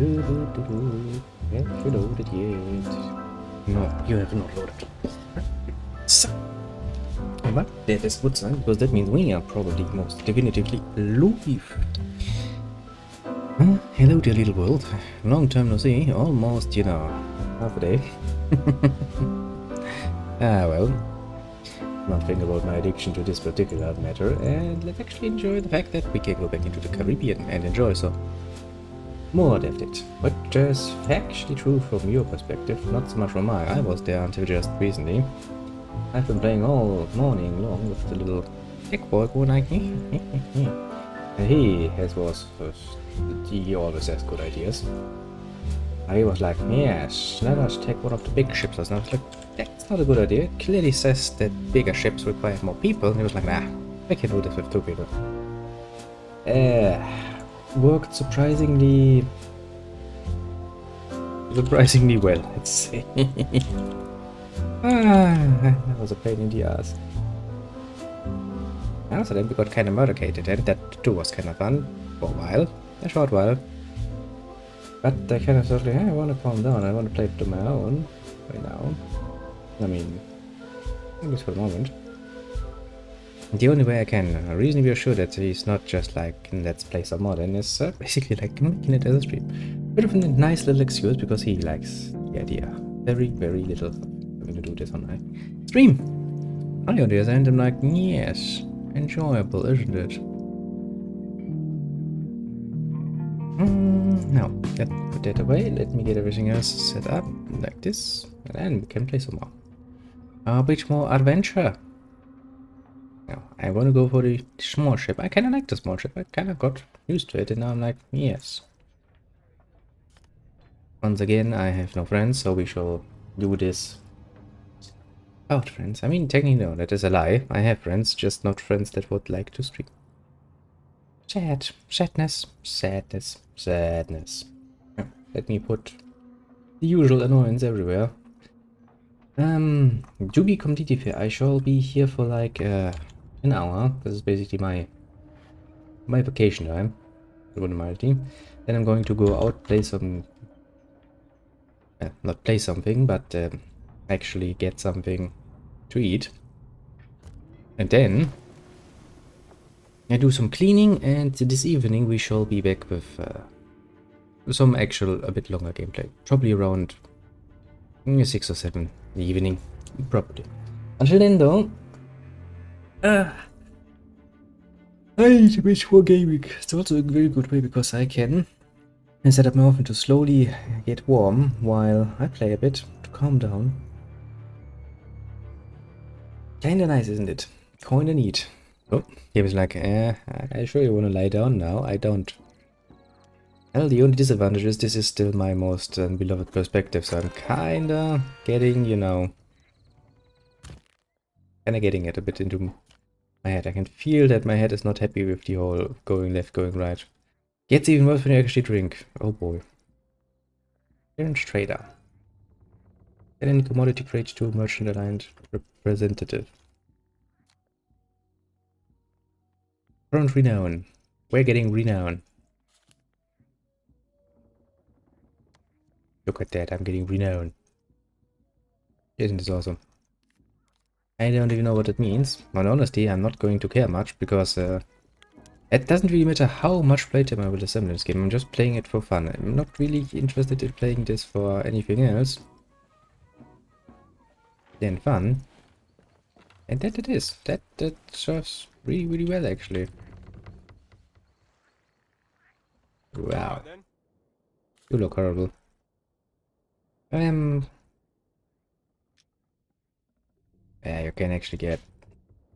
Have you loaded yet? No, you have not loaded. So, but that is good sign, because that means we are probably most definitively live. Hello dear little world. Long time no see, almost, half a day. Well, not think about my addiction to this particular matter, and let's actually enjoy the fact that we can go back into the Caribbean and enjoy some more of it. But is actually true from your perspective, not so much from mine. I was there until just recently. I've been playing all morning long with the little tech boy going like and he always has good ideas. I was like, yes, let us take one of the big ships. And I was like, that's not a good idea. It clearly says that bigger ships require more people. And he was like, nah, I can do this with 2 people. Worked surprisingly well, let's say. That was a pain in the ass. So then we got kind of motivated, and that too was kind of fun for a short while. But I kind of thought, hey, I want to calm down, I want to play it to my own right now. I mean, at least for the moment. The only way I can reasonably be sure that he's not just like, let's play some modern, is basically like making it as a stream. Bit of a nice little excuse, because he likes the idea. Very, very little having to do this on my stream. On the other hand, I'm like, yes, enjoyable, isn't it? Now, let's put that away. Let me get everything else set up like this, and then we can play some more. A bit more adventure. Now, I want to go for the small ship. I kind of like the small ship. I kind of got used to it, and now I'm like, yes. Once again, I have no friends, so we shall do this without friends. I mean, technically, no, that is a lie. I have friends, just not friends that would like to stream. Sadness. Yeah, let me put the usual annoyance everywhere. To be completely fair, I shall be here for like an hour. This is basically my vacation time. My team. Then I'm going to go out, play some. Not play something, but actually get something to eat. And then I do some cleaning, and this evening we shall be back with some actual a bit longer gameplay. Probably around 6 or 7 in the evening, probably. Until then though, I need to wish for gaming. It's also a very good way, because I can set up my oven to slowly get warm while I play a bit to calm down. Kinda nice, isn't it? Kinda neat. Oh, he was like, I sure you wanna lie down now? I don't. Well, the only disadvantage is this is still my most beloved perspective, so I'm kinda getting, kinda getting it a bit into my head. I can feel that my head is not happy with the whole going left, going right. Gets even worse when you actually drink. Oh boy. Clearance trader. Get any commodity grade 2 merchant aligned representative. Current renown. We're getting renown. Look at that, I'm getting renown. Isn't this awesome? I don't even know what it means. In honesty, I'm not going to care much, because it doesn't really matter how much playtime I will assemble in this game. I'm just playing it for fun. I'm not really interested in playing this for anything else than fun. And that it is. That serves really, really well, actually. Wow. You look horrible. Yeah, you can actually get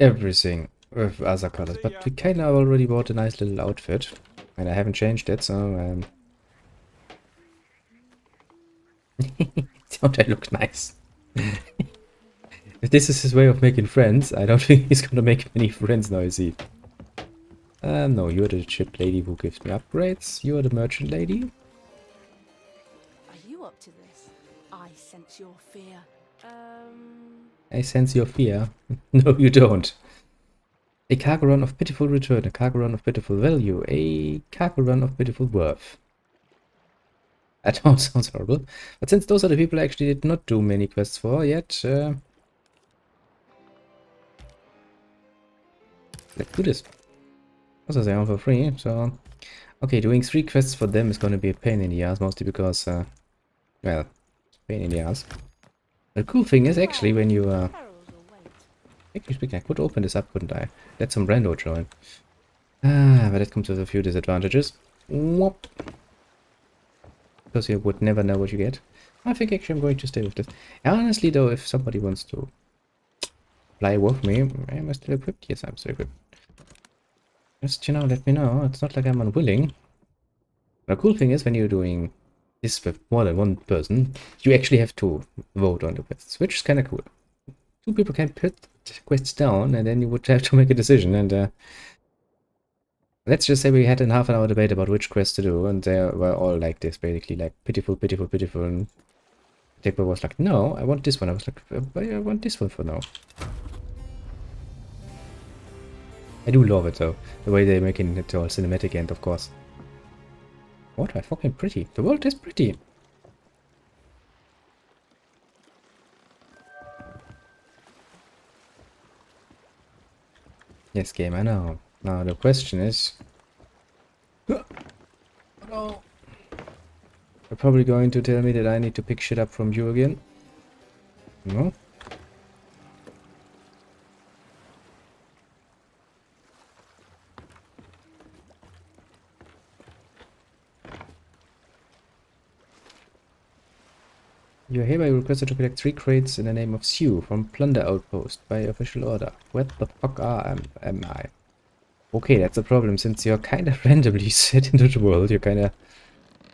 everything with other colors, but we kind of already bought a nice little outfit, and I haven't changed it, so don't I look nice? If this is his way of making friends, I don't think he's gonna make many friends now, you see. No, you're the ship lady who gives me upgrades. You're the merchant lady. Are you up to this? I sense your fear. I sense your fear. No, you don't. A cargo run of pitiful return, a cargo run of pitiful value, a cargo run of pitiful worth. That all sounds horrible. But since those are the people I actually did not do many quests for yet, let's do this. Also, they are for free, so... Okay, doing 3 quests for them is gonna be a pain in the ass, mostly because, well, pain in the ass. The cool thing is actually when you, Perils will wait. actually speaking, I could open this up, couldn't I? Let some rando join. Ah, but that comes with a few disadvantages. Whoop. Because you would never know what you get. I think actually I'm going to stay with this. Honestly though, if somebody wants to fly with me, am I still equipped? Yes, I'm still equipped. Just, you know, let me know. It's not like I'm unwilling. The cool thing is when you're doing this with more than one person, you actually have to vote on the quests, which is kind of cool. 2 people can put quests down and then you would have to make a decision, and let's just say we had a half an hour debate about which quest to do, and they were all like this, basically, like pitiful, pitiful, pitiful, and Tekba was like, no, I want this one. I was like, I want this one for now. I do love it though, the way they're making it all cinematic and of course. What a fucking pretty. The world is pretty. Yes, game, I know. Now the question is... No. You're probably going to tell me that I need to pick shit up from you again. No? You are hereby requested to collect 3 crates in the name of Sue from Plunder Outpost by official order. What the fuck am I? Okay, that's a problem since you're kind of randomly set into the world. You kind of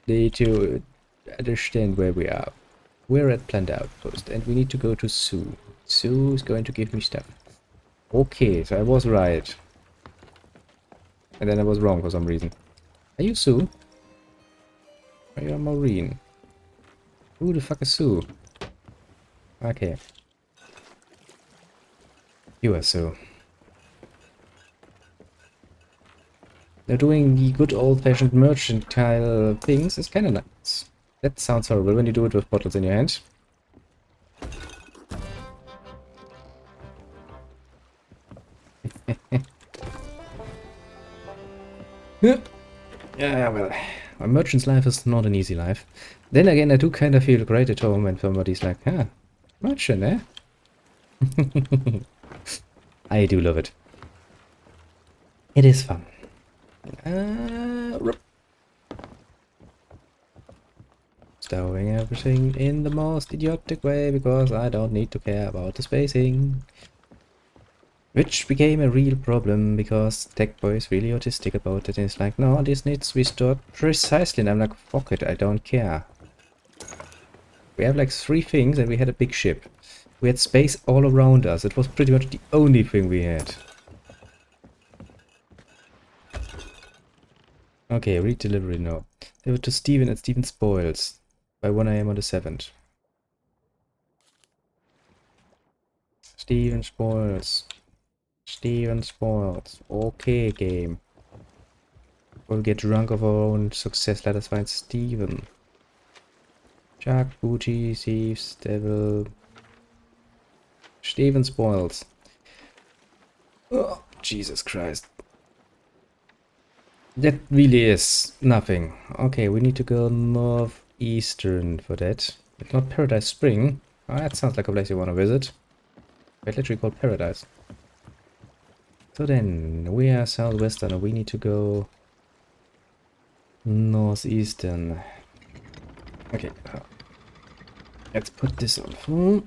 need to understand where we are. We're at Plunder Outpost and we need to go to Sue. Sue is going to give me stuff. Okay, so I was right. And then I was wrong for some reason. Are you Sue? Are you a Marine? Who the fuck is Sue? Okay. You are Sue. They're doing the good old-fashioned mercantile things is kind of nice. That sounds horrible when you do it with bottles in your hand. Yeah, well, a merchant's life is not an easy life. Then again, I do kind of feel great at home when somebody's like, huh, merchant, eh? I do love it. It is fun. Stowing everything in the most idiotic way because I don't need to care about the spacing. Which became a real problem because Tech Boy is really autistic about it and it's like, no, this needs to be stored precisely, and I'm like, fuck it, I don't care. We have like 3 things and we had a big ship. We had space all around us. It was pretty much the only thing we had. Okay, read delivery now. Deliver to Steven at Steven Spoils by 1 AM on the 7th. Steven Spoils. Steven Spoils. Okay, game. We'll get drunk of our own success. Let us find Steven. Shark, Bougie, Thieves, Devil. Steven Spoils. Oh, Jesus Christ. That really is nothing. Okay, we need to go northeastern for that. It's not Paradise Spring. Oh, that sounds like a place you want to visit. It's literally called Paradise. So then, we are southwestern and we need to go northeastern. Okay, let's put this on full.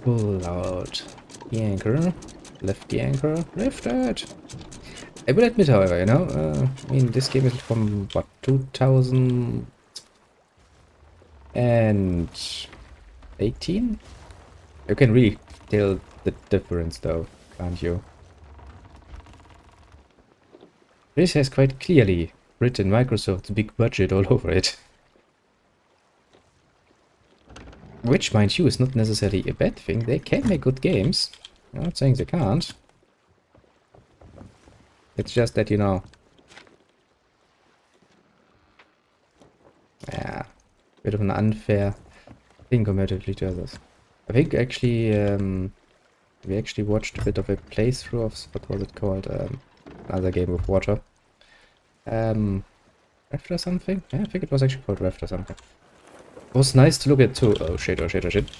Pull out the anchor. Lift the anchor. Lift it! I will admit, however, you know, I mean, this game is from, what, 2018? You can really tell the difference, though, can't you? This has quite clearly written Microsoft's big budget all over it. Which, mind you, is not necessarily a bad thing. They can make good games. I'm not saying they can't. It's just that, you know, Yeah, bit of an unfair thing comparatively to others. I think actually we actually watched a bit of a playthrough of what was it called? Another game with water. Raft or something? Yeah, I think it was actually called Raft or something. It was nice to look at too. Oh shit, oh shit, oh shit.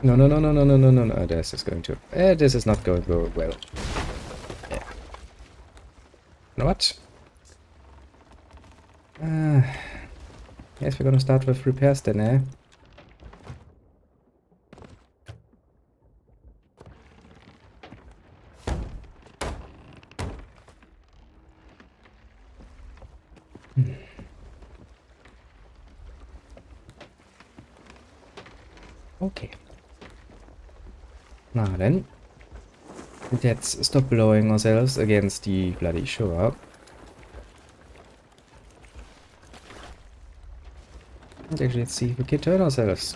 No, no, no, no, no, no, no, no, no. This is going to. This is not going very well. Yeah. You know what? Yes, we're gonna start with repairs then, eh? Okay. Now then, let's stop blowing ourselves against the bloody shore. And actually, let's see if we can turn ourselves.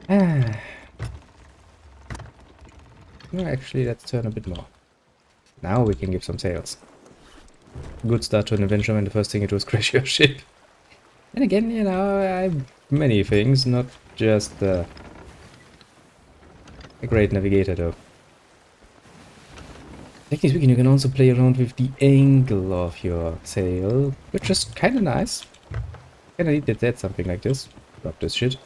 Ah. No, actually, let's turn a bit more. Now we can give some sails. Good start to an adventure when the first thing you do is crash your ship. And again, you know, I have many things, not just a great navigator though. Technically speaking, you can also play around with the angle of your sail, which is kind of nice. Kinda need that something like this. Drop this shit.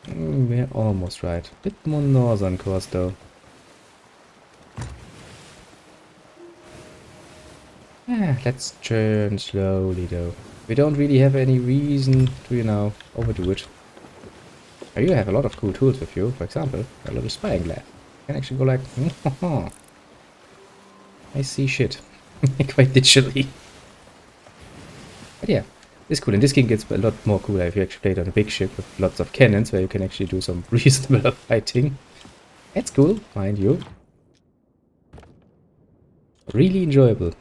We're almost right. Bit more northern course though. Let's turn slowly though. We don't really have any reason to, you know, overdo it. You have a lot of cool tools with you. For example, a little spying glass. You can actually go like, I see shit. Quite digitally. But yeah, it's cool. And this game gets a lot more cooler if you actually play it on a big ship with lots of cannons where you can actually do some reasonable fighting. That's cool, mind you. Really enjoyable.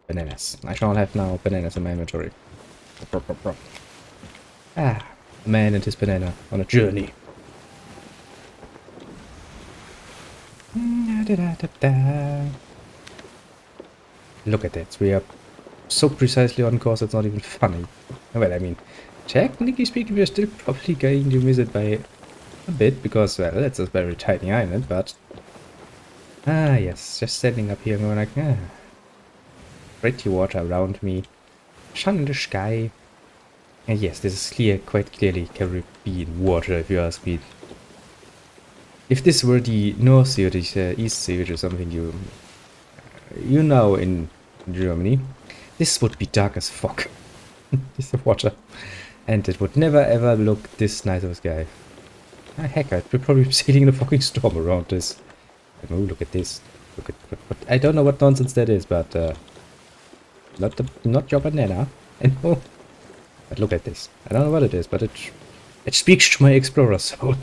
Bananas. I shall have now bananas in my inventory. Ah, a man and his banana on a journey. Look at that. We are so precisely on course it's not even funny. Well, I mean, technically speaking, we're still probably going to miss it by a bit because, well, it's a very tiny island, but... Ah, yes, just standing up here and going like, pretty water around me, sun in the sky. And yes, this is clear, quite clearly Caribbean water, if you ask me. If this were the North Sea or the East Sea, which is something you know in Germany, this would be dark as fuck. This water. And it would never ever look this nice of a sky. Ah, heck, I'd be probably sailing in a fucking storm around this. Oh, look at this. Look at what I don't know what nonsense that is, but not your banana. I know. But look at this. I don't know what it is, but it speaks to my explorer soul.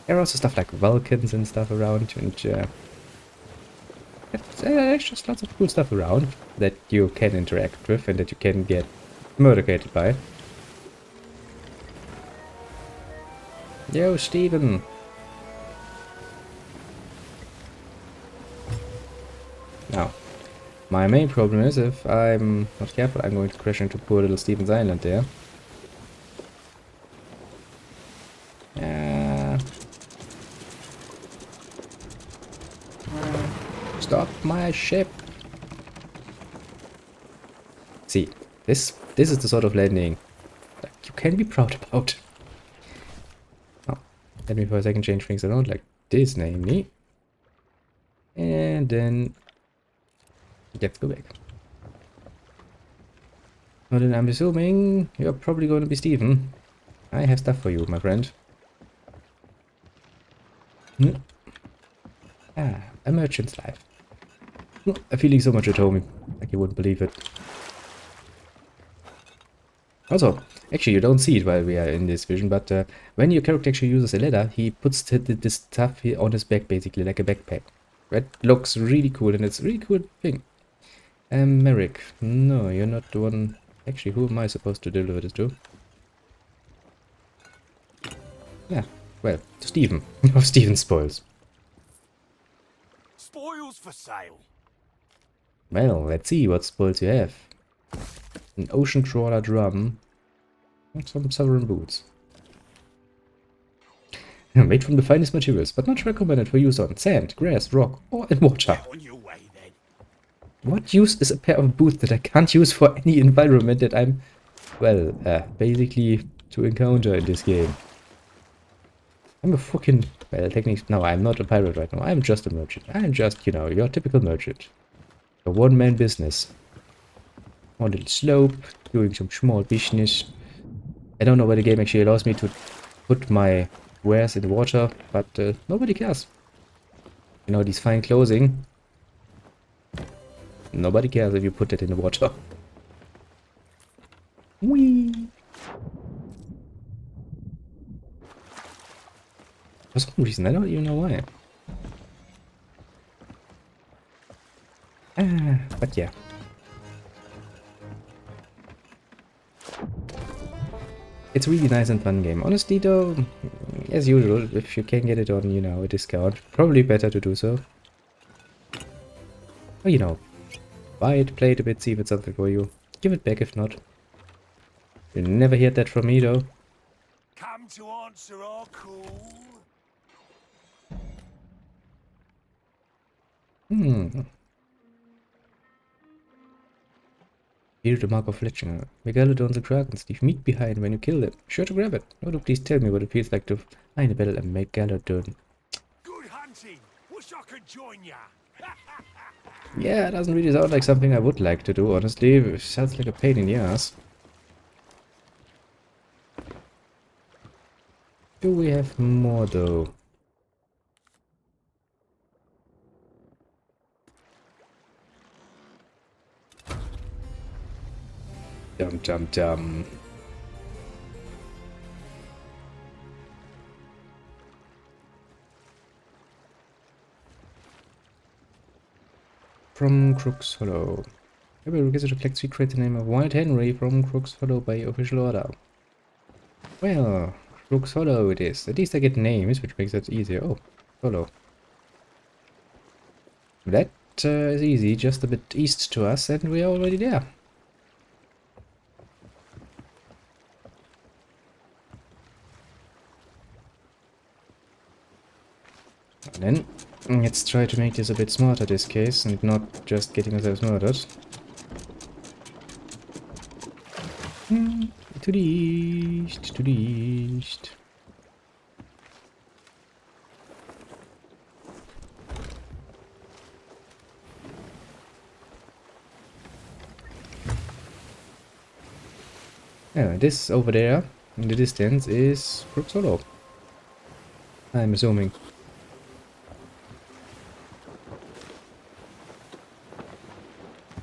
There are also stuff like Vulcans and stuff around, and there's just lots of cool stuff around that you can interact with and that you can get murdered by. Yo, Steven! Now, my main problem is if I'm not careful, I'm going to crash into poor little Steven's Island there. Stop my ship! See, this is the sort of landing that you can be proud about. Oh, let me for a second change things around like this, namely. And then let's go back. Well, then I'm assuming you're probably going to be Steven. I have stuff for you, my friend. Ah, a merchant's life. I'm feeling so much at home, like you wouldn't believe it. Also, actually, you don't see it while we are in this vision, but when your character actually uses a ladder, he puts this stuff here on his back, basically, like a backpack. That looks really cool, and it's a really cool thing. Merrick. No, you're not the one... Actually, who am I supposed to deliver this to? Yeah, well, to Stephen. Of Stephen's spoils. Spoils for sale. Well, let's see what spoils you have. An ocean trawler drum. And some southern boots. Made from the finest materials, but not recommended for use on sand, grass, rock, or in water. Get on your way then. What use is a pair of boots that I can't use for any environment that I'm, well, basically to encounter in this game? I'm a fucking, well, technically, no, I'm not a pirate right now. I'm just a merchant. I'm just, you know, your typical merchant. A one-man business. On a little slope, doing some small business. I don't know why the game actually allows me to put my wares in the water, but nobody cares. You know, these fine clothing. Nobody cares if you put it in the water. Whee! For some reason, I don't even know why. But yeah. It's a really nice and fun game. Honestly though, as usual, if you can get it on, you know, a discount, probably better to do so. Or, you know, buy it, play it a bit, see if it's something for you. Give it back if not. You'll never hear that from me though. Come to answer our call. Here the mark of Fletcher. Megalodons and dragons leave meat behind when you kill them. Sure to grab it. Oh, please tell me what it feels like to find a battle a megalodon. Good hunting. Wish I could join ya. Yeah, it doesn't really sound like something I would like to do, honestly. It sounds like a pain in the ass. Do we have more though? Dum dum dum. From Crooks Hollow. Every request reflects secret the name of Wild Henry from Crooks Hollow by official order. Well, Crooks Hollow it is. At least I get names, which makes it easier. Oh, Hollow. That is easy, just a bit east to us, and we are already there. And then, let's try to make this a bit smarter this case, and not just getting ourselves murdered. To the east, to the east. Yeah, this over there, in the distance, is Crooks Hollow. I'm assuming.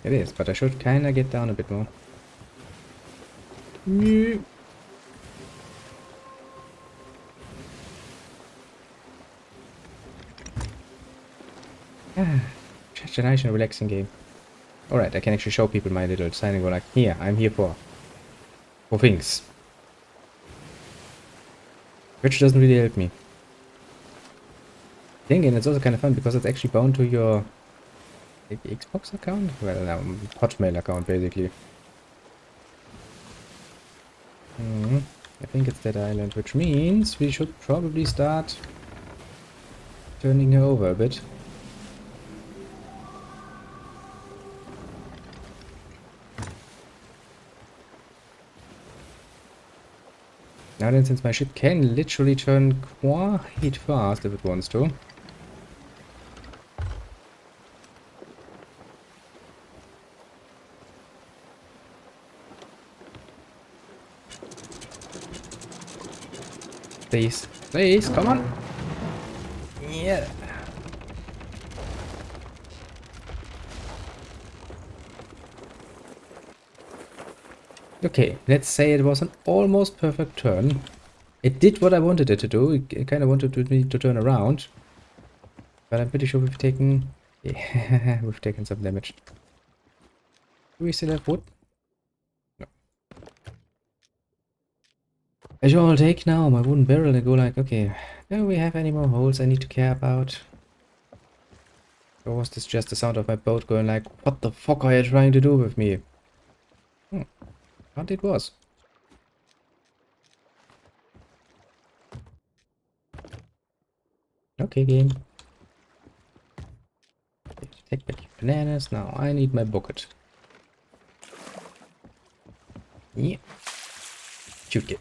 It is, but I should kinda get down a bit more. Such a nice and relaxing game. Alright, I can actually show people my little sign and go like, here, I'm here for things. Which doesn't really help me. And it's also kind of fun because it's actually bound to your Xbox account? Well, no, Hotmail account basically. I think it's that island, which means we should probably start turning her over a bit. Now then, since my ship can literally turn quite fast if it wants to. Please, please, come on. Yeah. Okay, let's say it was an almost perfect turn. It did what I wanted it to do. It kind of wanted me to turn around. But I'm pretty sure we've taken... Yeah, we've taken some damage. Do we still have wood? No. I shall take now my wooden barrel and go like, okay, do we have any more holes I need to care about? Or was this just the sound of my boat going like, what the fuck are you trying to do with me? But it was. Okay, game. Take back your bananas. Now I need my bucket. Yeah. Shoot it.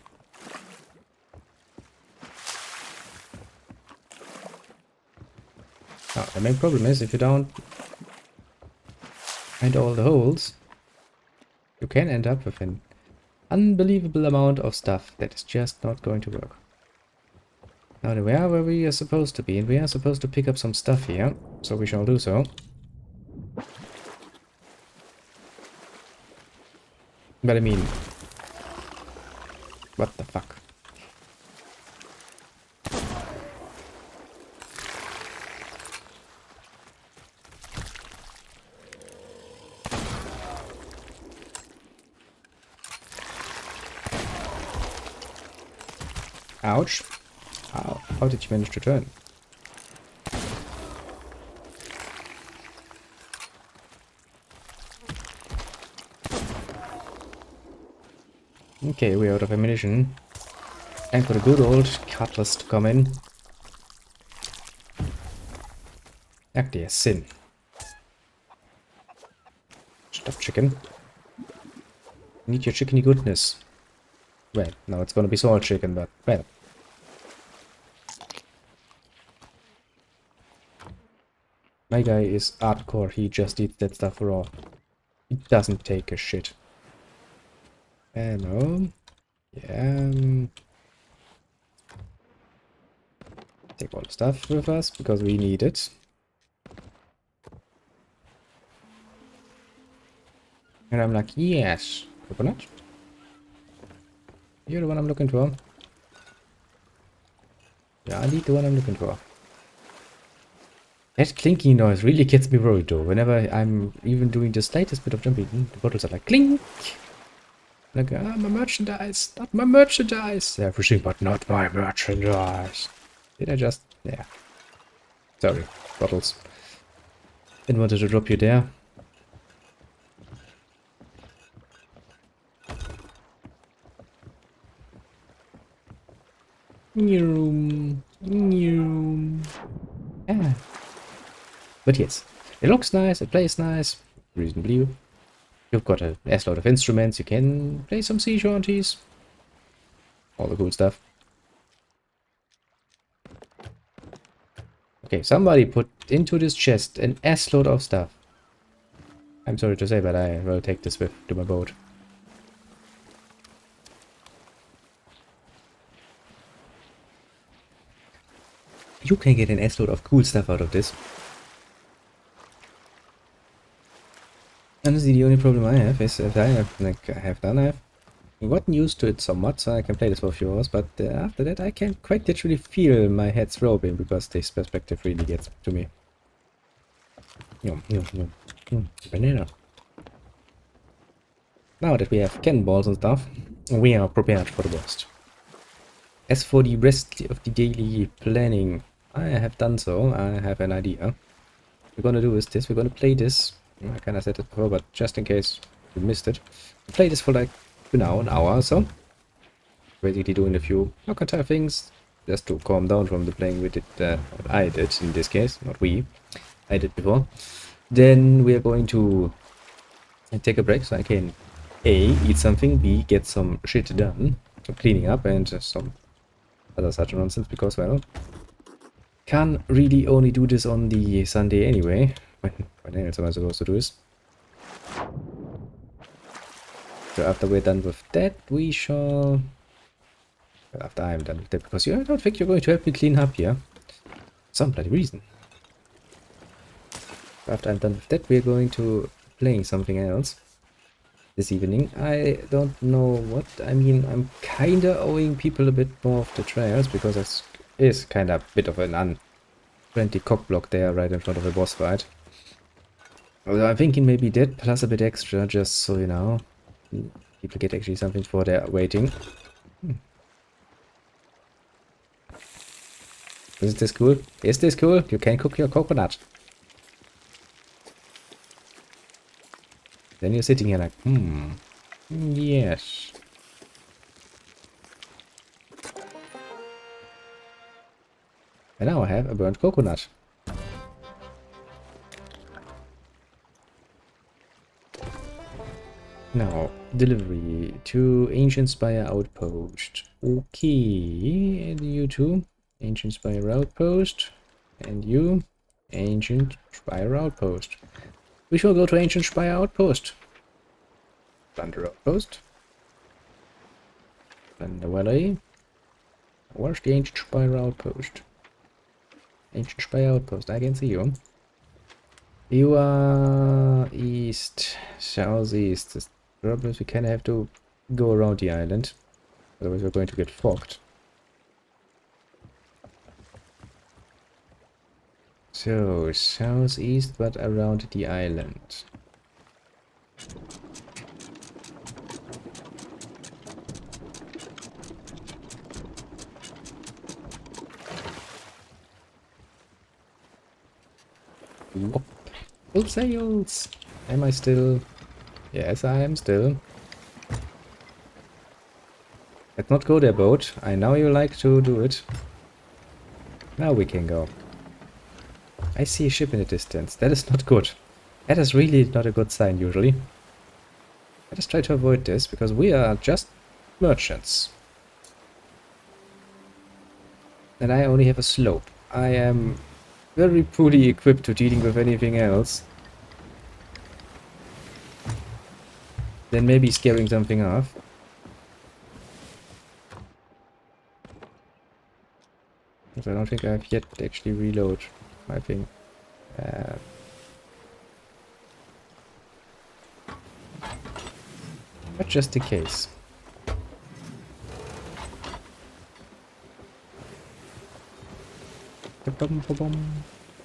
Now, the main problem is if you don't find all the holes, you can end up with an unbelievable amount of stuff that is just not going to work. Now we are where we are supposed to be, and we are supposed to pick up some stuff here, so we shall do so. But I mean, what the fuck? Ouch. How did you manage to turn? Okay, we're out of ammunition. And for the good old cutlass to come in. Actually, a sin. Stop, chicken. Need your chickeny goodness. Well, now it's gonna be salt chicken, but well. My guy is hardcore, he just eats that stuff raw. He doesn't take a shit. Hello. Yeah. Take all the stuff with us, because we need it. And I'm like, yes. Coconut? You're the one I'm looking for. Yeah, I need the one I'm looking for. That clinky noise really gets me worried though. Whenever I'm even doing the slightest bit of jumping, the bottles are like clink. Like, ah, my merchandise, not my merchandise. Everything but not my merchandise. Did I just, yeah. Sorry, bottles. Didn't want to drop you there. Yeah. But yes, it looks nice, it plays nice, reasonably. You've got a S-load of instruments, you can play some sea shanties. All the cool stuff. Okay, somebody put into this chest an S-load of stuff. I'm sorry to say, but I will take this with to my boat. You can get an S-load of cool stuff out of this. Honestly, the only problem I have is that I've gotten used to it somewhat, so I can play this for a few hours, but after that I can quite literally feel my head throbbing, because this perspective really gets to me. Yum, yum, yum. Banana. Now that we have cannonballs and stuff, we are prepared for the worst. As for the rest of the daily planning, I have done so. I have an idea. What we're gonna do is this. We're gonna play this. I kinda said it before, but just in case you missed it. Play this for like, an hour or so. Basically doing a few mercantile things, just to calm down from the playing we did, what I did in this case, not we. I did before. Then we are going to take a break so I can A, eat something, B, get some shit done. Some cleaning up and some other such nonsense, because, well, can really only do this on the Sunday anyway. When else am I supposed to do this? So after we're done with that, we shall... Well, after I'm done with that, because I don't think you're going to help me clean up here. Some bloody reason. So after I'm done with that, we're going to playing something else this evening. I don't know what. I mean, I'm kinda owing people a bit more of the trails, because it is kinda a bit of an unfriendly cockblock there right in front of the boss fight. Although I'm thinking maybe that plus a bit extra, just so you know, people get actually something for their waiting. Is this cool? Is this cool? You can cook your coconut. Then you're sitting here like, yes. And now I have a burnt coconut. Now, delivery to Ancient Spire Outpost. Okay, and you too. Ancient Spire Outpost. And you, Ancient Spire Outpost. We shall go to Ancient Spire Outpost. Thunder Outpost. Thunder Valley. Where's the Ancient Spire Outpost? Ancient Spire Outpost, I can see you. You are east, southeast. The problem is we kind of have to go around the island. Otherwise we're going to get fogged. So, southeast but around the island. Whoop. Full sails! Am I still? Yes, I am still. Let's not go there, boat. I know you like to do it. Now we can go. I see a ship in the distance. That is not good. That is really not a good sign, usually. Let us try to avoid this, because we are just merchants. And I only have a slope. I am very poorly equipped to dealing with anything else than maybe scaring something off. I don't think I've yet actually reload my thing. But just in case.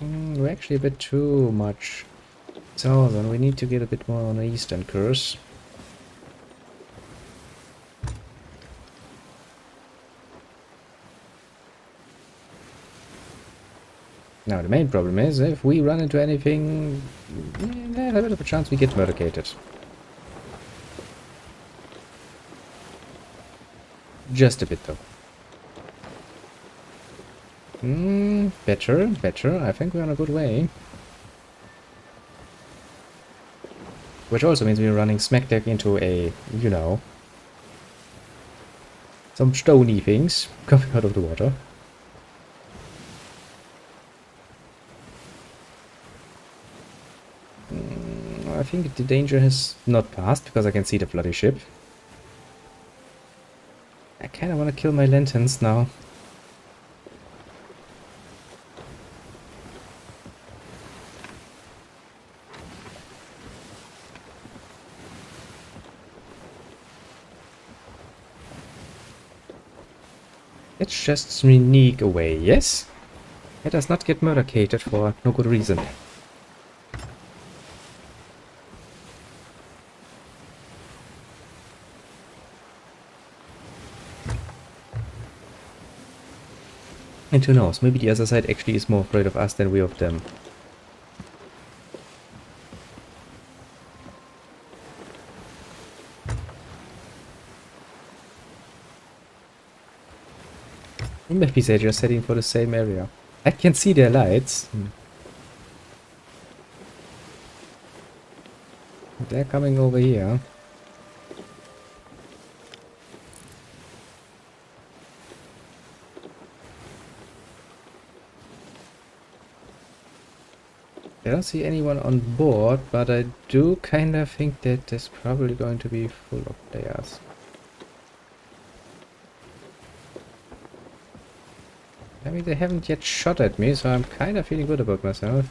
We're actually a bit too much southern. We need to get a bit more on the eastern course. Now the main problem is if we run into anything, there's a bit of a chance we get murdered. Just a bit though. Better. I think we're on a good way. Which also means we're running smack dab into a, you know, some stony things coming out of the water. I think the danger has not passed because I can see the bloody ship. I kinda wanna kill my lanterns now. Let's just sneak away, yes? Let us not get murdercated for no good reason. And who knows, maybe the other side actually is more afraid of us than we of them. Maybe they're just heading for the same area. I can see their lights. They're coming over here. I don't see anyone on board, but I do kind of think that there's probably going to be full of players. I mean, they haven't yet shot at me, so I'm kind of feeling good about myself.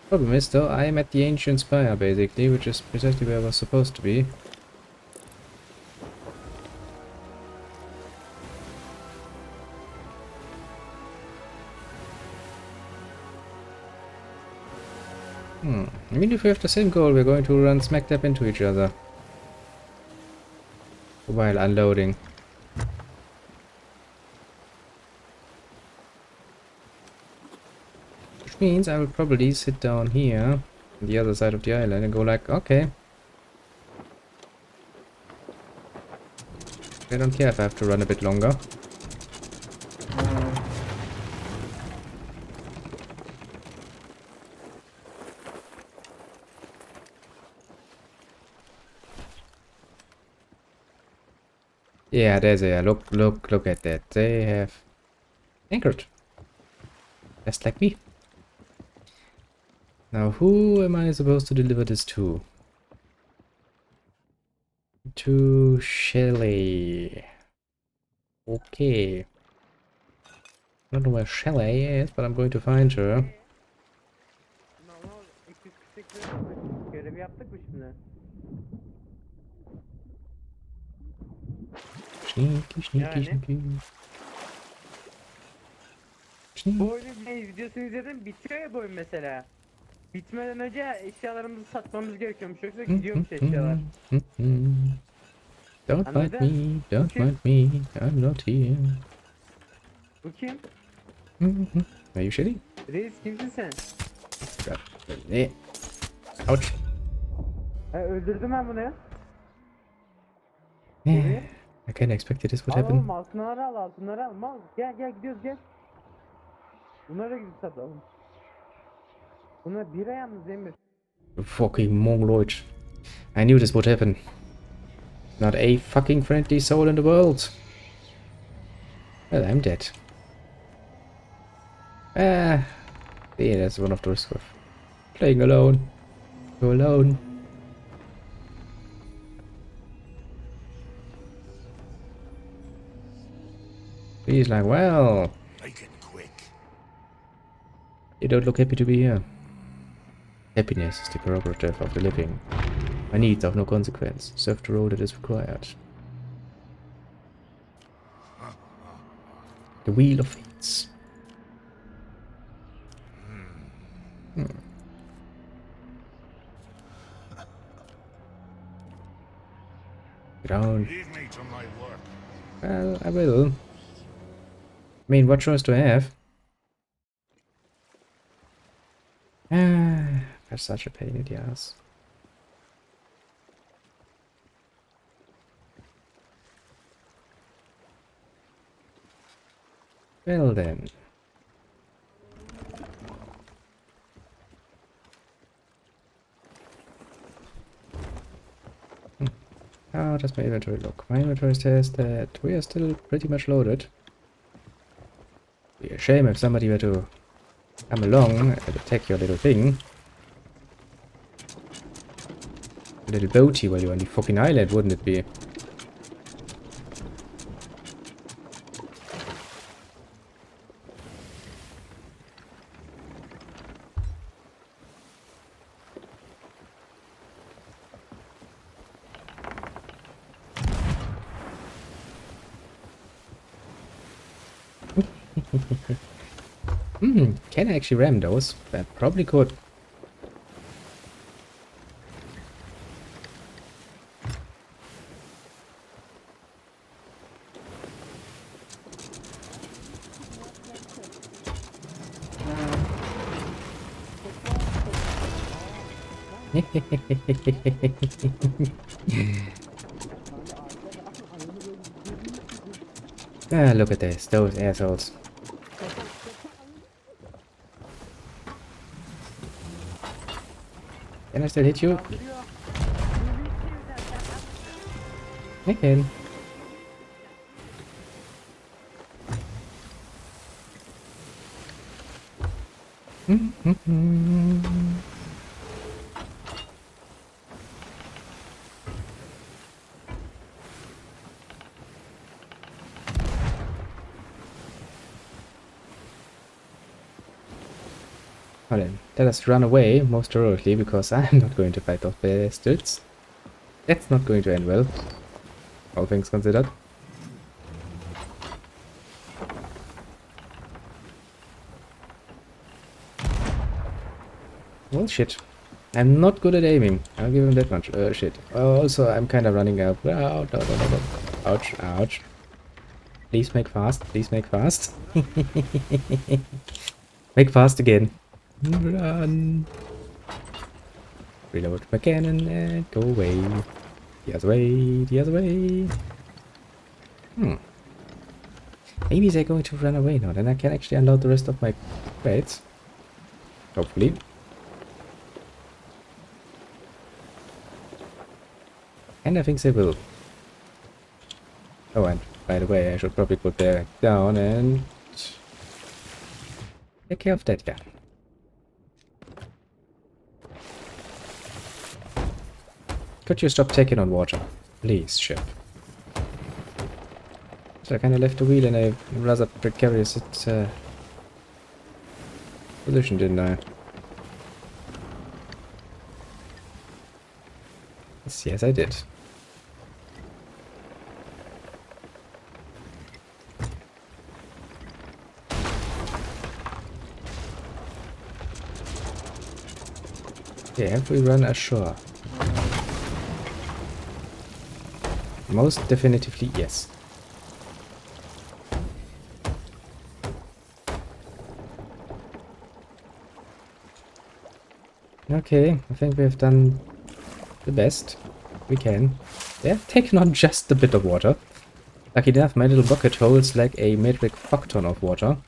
Problem is, though, I am at the Ancient Spire, basically, which is precisely where I was supposed to be. I mean, if we have the same goal, we're going to run smack dab into each other while unloading. Which means I will probably sit down here on the other side of the island and go like, okay. I don't care if I have to run a bit longer. Yeah, there's a look at that. They have anchored. Just like me. Now, who am I supposed to deliver this to? To Shelley. Okay. I don't know where Shelley is, but I'm going to find her. Görevi yaptık mı şimdi? Sneaky, Yani? sneaky. Bu oyunun videosunu izledim, bitiyor ya bu oyun mesela. Bitmeden önce eşyalarımızı satmamız gerekiyormuş, yoksa gidiyormuş eşyalar. Don't Anladın? fight me, don't Kim? fight me, I'm not here. Bu kim? Are you shitty? Reis kimsin sen? God. Ouch. Öldürdüm ben bunu ya. I kind of expected this would Al happen. oğlum, altınları al, altınları al. Mal. Gel gidiyoruz gel. Bunları da gidip satalım. Bunlar bira yalnız Emir. Fucking mongoloid. I knew this would happen. Not a fucking friendly soul in the world. Well, I'm dead. Yeah, that's one of the risks of playing alone. Go alone. He's like, well, Make it quick. you don't look happy to be here. Happiness is the prerogative of the living. My needs have no consequence. Serve the role that is required. The Wheel of Fates. Down. Leave me to my work. Well, I will. I mean, what choice do I have? That's such a pain in the ass. Well then. How does my inventory look? My inventory says that we are still pretty much loaded. Be a shame if somebody were to come along and attack your little thing. A little boaty while you're on the fucking island, wouldn't it be? Can I actually ram those? I probably could. Ah, look at this, those assholes. Can I still hit you? I can. Well then, let us run away most heroically, because I'm not going to fight those bastards. That's not going to end well, all things considered. Well, shit. I'm not good at aiming. I'll give him that much. Shit. Also, I'm kind of running out. Ouch, no, no, no, no. Ouch, ouch. Please make fast. Please make fast. Make fast again. Run. Reload my cannon and go away. The other way, the other way. Maybe they're going to run away now. Then I can actually unload the rest of my crates. Hopefully. And I think they will. Oh, and by the way, I should probably put that down and take care of that guy. Could you stop taking on water? Please, ship. So I kind of left the wheel in a rather precarious position, didn't I? Yes, I did. Okay, have we run ashore? Most definitively, yes. Okay, I think we have done the best we can. They have taken on just a bit of water. Lucky enough, my little bucket holds like a metric fuckton of water.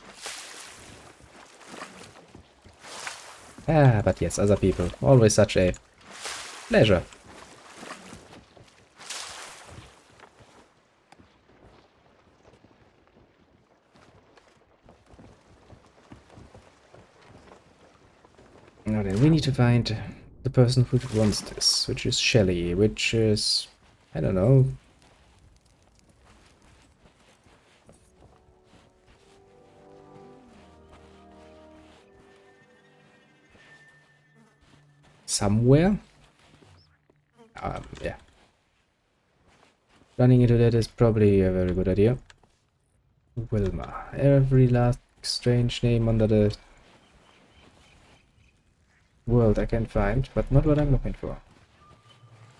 Ah, but yes, other people. Always such a pleasure. Now then, we need to find the person who wants this, which is Shelly, which is, I don't know. Somewhere? Yeah. Running into that is probably a very good idea. Wilma. Every last strange name under the world I can find, but not what I'm looking for.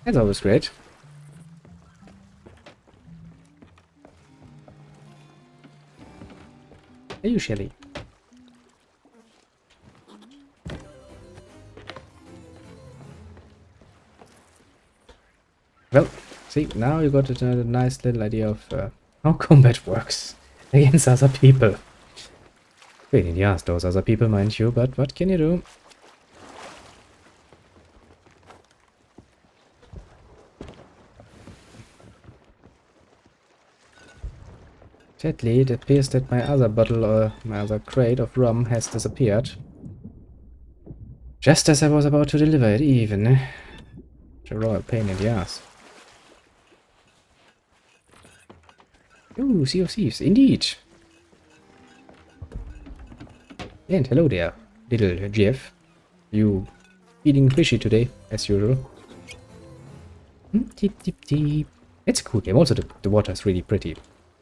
That's always great. Hey, you Shelly. Well, see, now you got a nice little idea of how combat works against other people. Pain in the ass, those other people, mind you, but what can you do? Sadly, it appears that my other bottle or my other crate of rum has disappeared. Just as I was about to deliver it, even. It's a royal pain in the ass. Ooh, Sea of Thieves, indeed. And hello there, little Jeff. You feeling fishy today, as usual. Deep, deep, deep. It's a cool game. Also, the water is really pretty.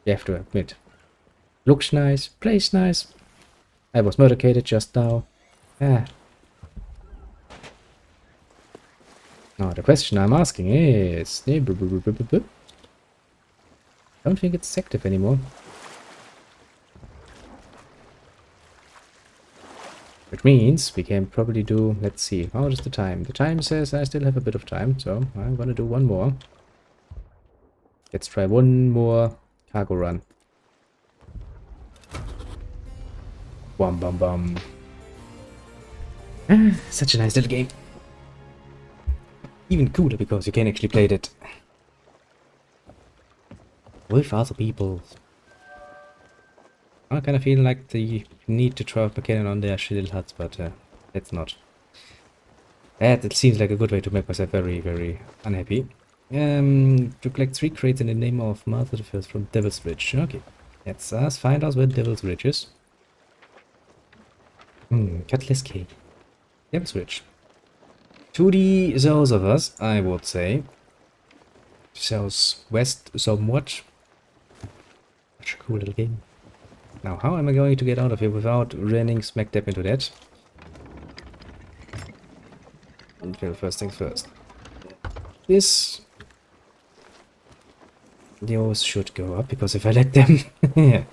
You have to admit. Looks nice, plays nice. I was motorcated just now. Ah. Now, the question I'm asking is... I don't think it's active anymore. Which means we can probably do... Let's see, how is the time? The time says I still have a bit of time, so I'm gonna do one more. Let's try one more cargo run. Bum bum bum. Ah, such a nice little game. Even cooler because you can actually play it with other people. I kind of feel like the need to throw a cannon on their little huts, but it's not. It seems like a good way to make myself very, very unhappy. To collect 3 crates in the name of Martha the First from Devil's Ridge. Okay, let's find out where Devil's Ridge is. Cutlass K. Devil's Ridge. To the south of us, I would say. Southwest somewhat. Such a cool little game. Now, how am I going to get out of here without running smack dab into that? Okay, first things first. Those should go up, because if I let them... if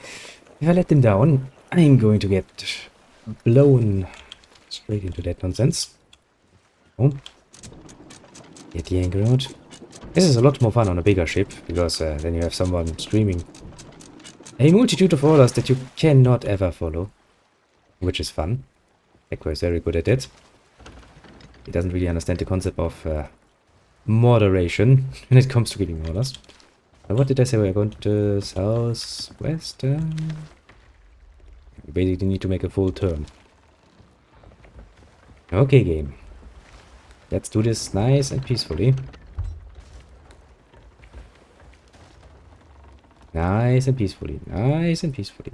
I let them down, I'm going to get blown Straight into that nonsense. Oh. Get the anchor out. This is a lot more fun on a bigger ship, because then you have someone screaming a multitude of orders that you cannot ever follow. Which is fun. Echo is very good at it. He doesn't really understand the concept of moderation when it comes to giving orders. What did I say? We're going to southwest? We basically need to make a full turn. Okay, game. Let's do this nice and peacefully. Nice and peacefully. Nice and peacefully.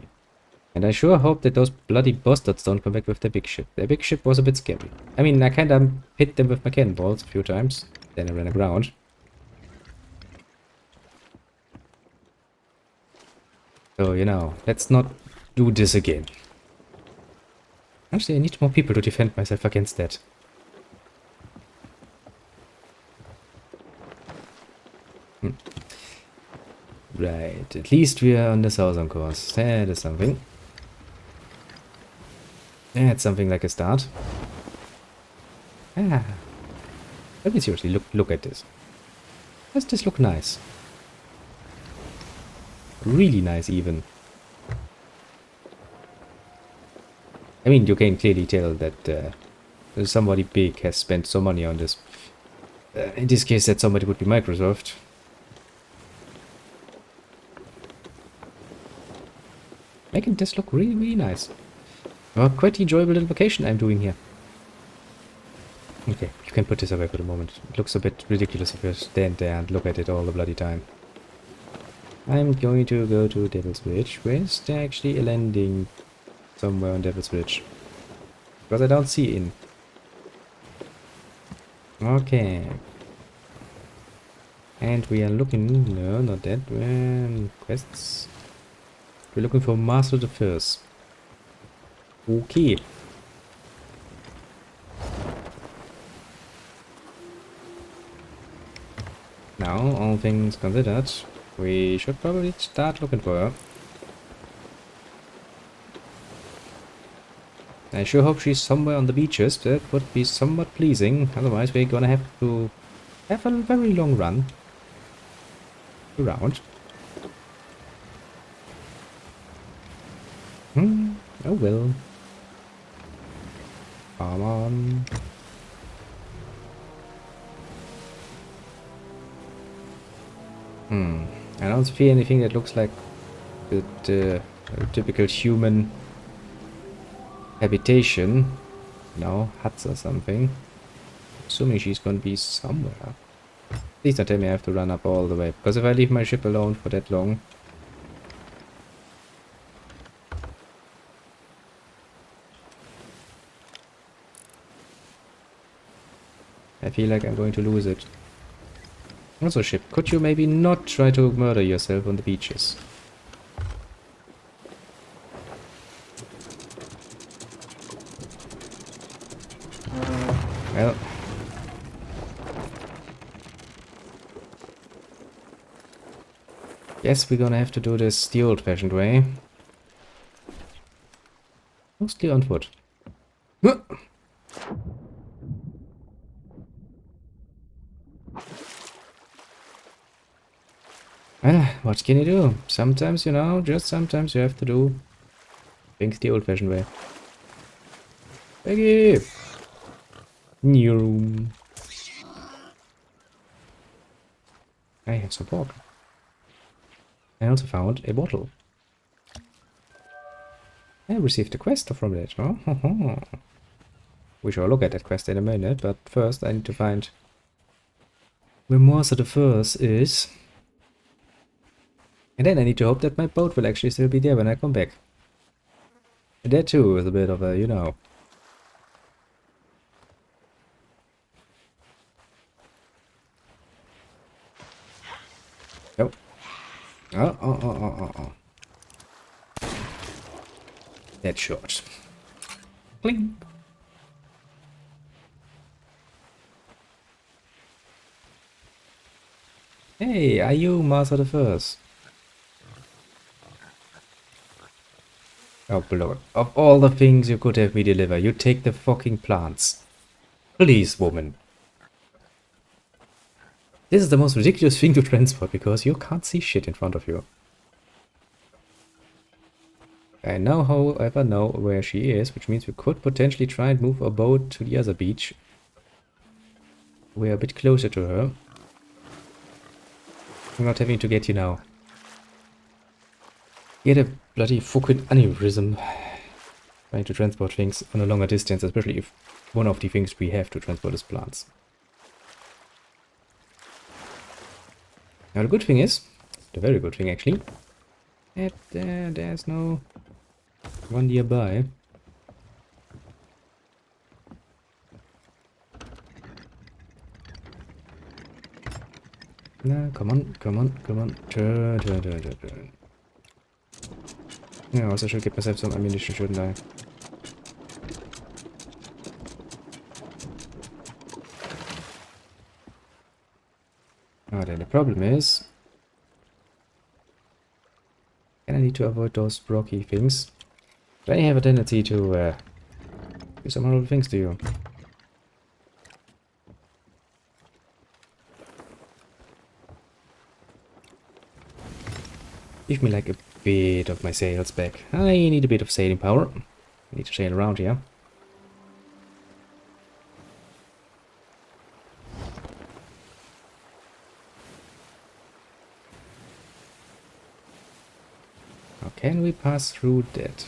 And I sure hope that those bloody bastards don't come back with their big ship. Their big ship was a bit scary. I mean, I kinda hit them with my cannonballs a few times. Then I ran aground. So, you know, let's not do this again. Actually, I need more people to defend myself against that. Right, at least we are on the southern course. That is something. That's something like a start. Ah. Let me seriously look at this. Does this look nice? Really nice, even. I mean, you can clearly tell that somebody big has spent some money on this. In this case, that somebody would be Microsoft. Making this look really, really nice. Quite enjoyable little vacation I'm doing here. Okay, you can put this away for the moment. It looks a bit ridiculous if you stand there and look at it all the bloody time. I'm going to go to Devil's Ridge. Where's there actually a landing somewhere on Devil's Ridge? Because I don't see in. Okay. And we are looking... No, not that. Quests. We're looking for Master of the First. Okay. Now, all things considered, we should probably start looking for her. I sure hope she's somewhere on the beaches. That would be somewhat pleasing. Otherwise, we're gonna have to have a very long run around. Oh well. Come on. I don't see anything that looks like the typical human habitation. No, huts or something. Assuming she's gonna be somewhere. Please don't tell me I have to run up all the way, because if I leave my ship alone for that long... I feel like I'm going to lose it. Also, ship, could you maybe not try to murder yourself on the beaches? Well... Guess we're gonna have to do this the old-fashioned way. Mostly on foot. Well, what can you do? Sometimes, you know, just sometimes you have to do things the old-fashioned way. Peggy! New room. I have some pork. I also found a bottle. I received a quest from that. Oh, we shall look at that quest in a minute, but first I need to find where Morse the First is. And then I need to hope that my boat will actually still be there when I come back. And that too is a bit of a, you know... Oh. Oh. That's short. Cling. Hey, are you Master the First? Oh, Lord. Of all the things you could have me deliver, you take the fucking plants. Please, woman. This is the most ridiculous thing to transport because you can't see shit in front of you. I now, however, know where she is, which means we could potentially try and move our boat to the other beach. We're a bit closer to her. I'm not having to get you now. Get a bloody fucking aneurysm. Trying to transport things on a longer distance, especially if one of the things we have to transport is plants. Now the good thing is, the very good thing actually, that there's no one nearby. No, come on, come on, come on. Turn, turn, turn, turn, turn. Yeah, I also should get myself some ammunition, shouldn't I? Oh, then the problem is, and I need to avoid those rocky things. They have a tendency to do some horrible things to you. Give me like a bit of my sails back. I need a bit of sailing power. I need to sail around here. How can we pass through that?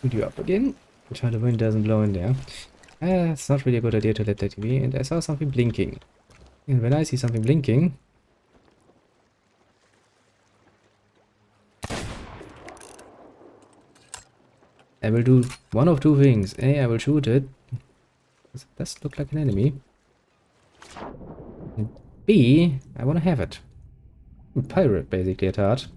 Put you up again. Try the wind doesn't blow in there. It's not really a good idea to let that be. And I saw something blinking. And when I see something blinking, I will do one of two things. A, I will shoot it. It does look like an enemy. And B, I want to have it. A pirate, basically, at heart.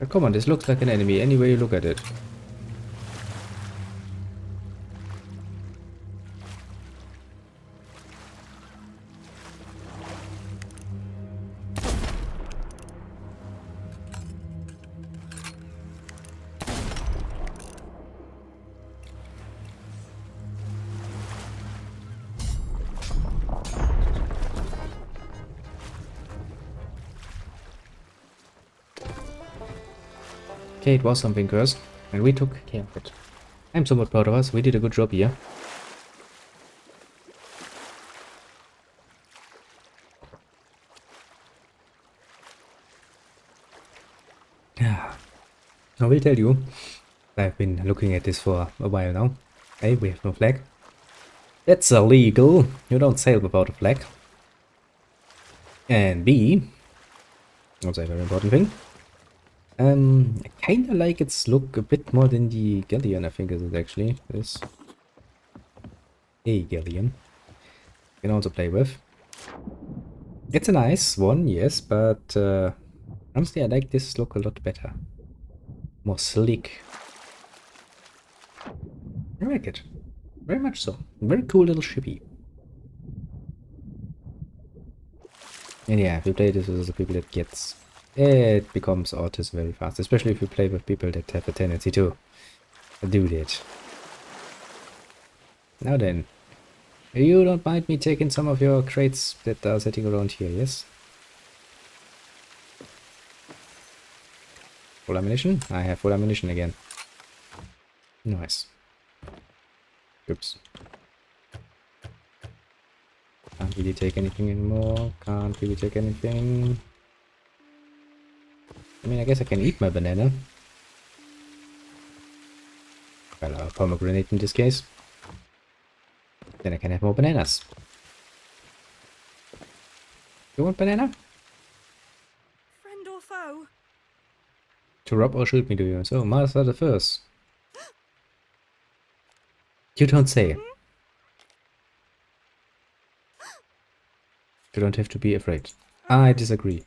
But come on, this looks like an enemy, any way you look at it. Okay, it was something cursed, and we took care of it. I'm somewhat proud of us, we did a good job here. I will tell you, I've been looking at this for a while now. Hey, we have no flag. That's illegal. You don't sail without a flag. And B, also a very important thing. I kinda like its look a bit more than the galleon, I think is it actually. This a galleon. You can also play with. It's a nice one, yes, but honestly I like this look a lot better. More sleek. I like it. Very much so. Very cool little shippy. And yeah, if you play this with the people, it becomes autism very fast, especially if you play with people that have a tendency to do that. Now then, you don't mind me taking some of your crates that are sitting around here, yes? Full ammunition? I have full ammunition again. Nice. Oops. Can't really take anything anymore. Can't really take anything. I mean, I guess I can eat my banana. Well, a pomegranate in this case. Then I can have more bananas. You want banana? Friend or foe? To rob or shoot me, do you? So, Master the First. You don't say. You don't have to be afraid. I disagree.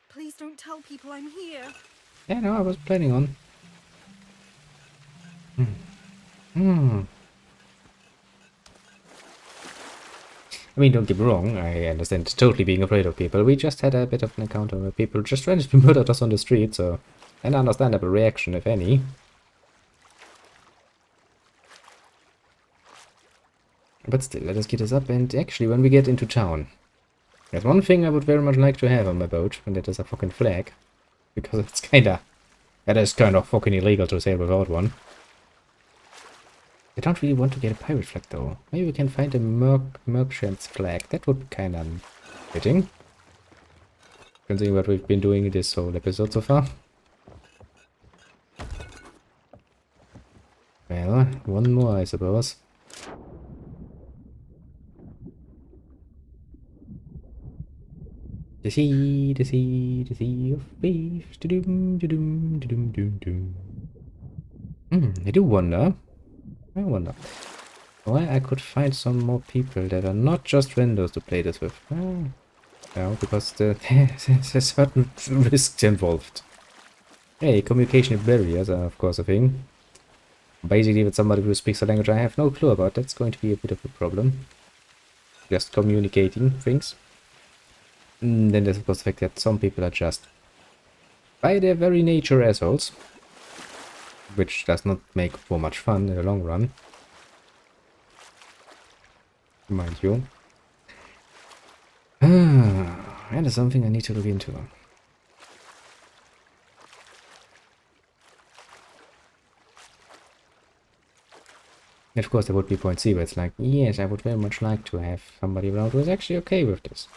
Please don't tell people I'm here. Yeah, no, I was planning on. Hmm. I mean, don't get me wrong, I understand totally being afraid of people. We just had a bit of an encounter where people just randomly murdered us on the street, so an understandable reaction, if any. But still, let us get us up, and actually, when we get into town, there's one thing I would very much like to have on my boat, and that is a fucking flag. Because it's kinda... It is kind of fucking illegal to sail without one. I don't really want to get a pirate flag, though. Maybe we can find a merchant's flag. That would be kinda fitting. Considering what we've been doing this whole episode so far. Well, one more, I suppose. The sea, the sea, the sea of thieves. Do-doom, do-doom, do-doom, do-doom. I do wonder. I wonder why I could find some more people that are not just vendors to play this with. No, because there's certain risks involved. Hey, communication barriers are of course a thing. Basically, with somebody who speaks a language I have no clue about, that's going to be a bit of a problem. Just communicating things. Then there's of course the fact that some people are just, by their very nature, assholes. Which does not make for much fun in the long run. Mind you. That is something I need to look into. Of course, there would be point C where it's like, yes, I would very much like to have somebody around who is actually okay with this.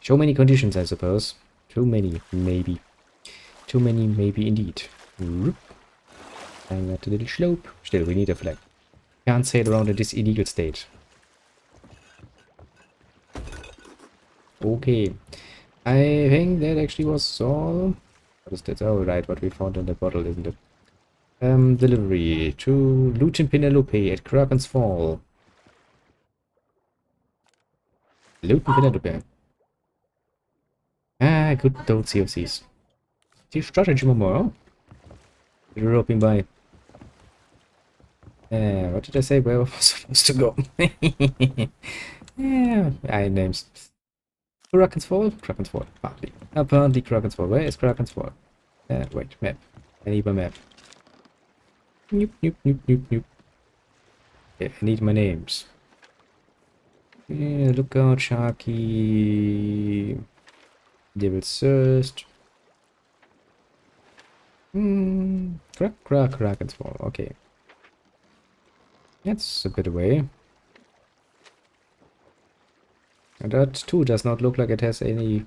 So many conditions, I suppose. Too many, maybe. Too many, maybe indeed. I'm at a little slope. Still, we need a flag. Can't sail around in this illegal state. Okay. I think that actually was all. What is that? Oh, right, what we found in the bottle, isn't it? Delivery to Luton Penelope at Kraken's Fall. Luton Penelope. Ah, good old COCs. Die Stratagem more. You're roping by. What did I say? Where was I supposed to go? Yeah, I names. Kraken's Fall? Kraken's Fall, partly. Apparently Kraken's Fall. Where is Kraken's Fall? Wait, map. I need my map. Nope, nope, nope, nope, nope. Yeah, I need my names. Yeah, Lookout, Sharky... Devil's Thirst. Kraken's Fall, okay. That's a bit away. And that too does not look like it has any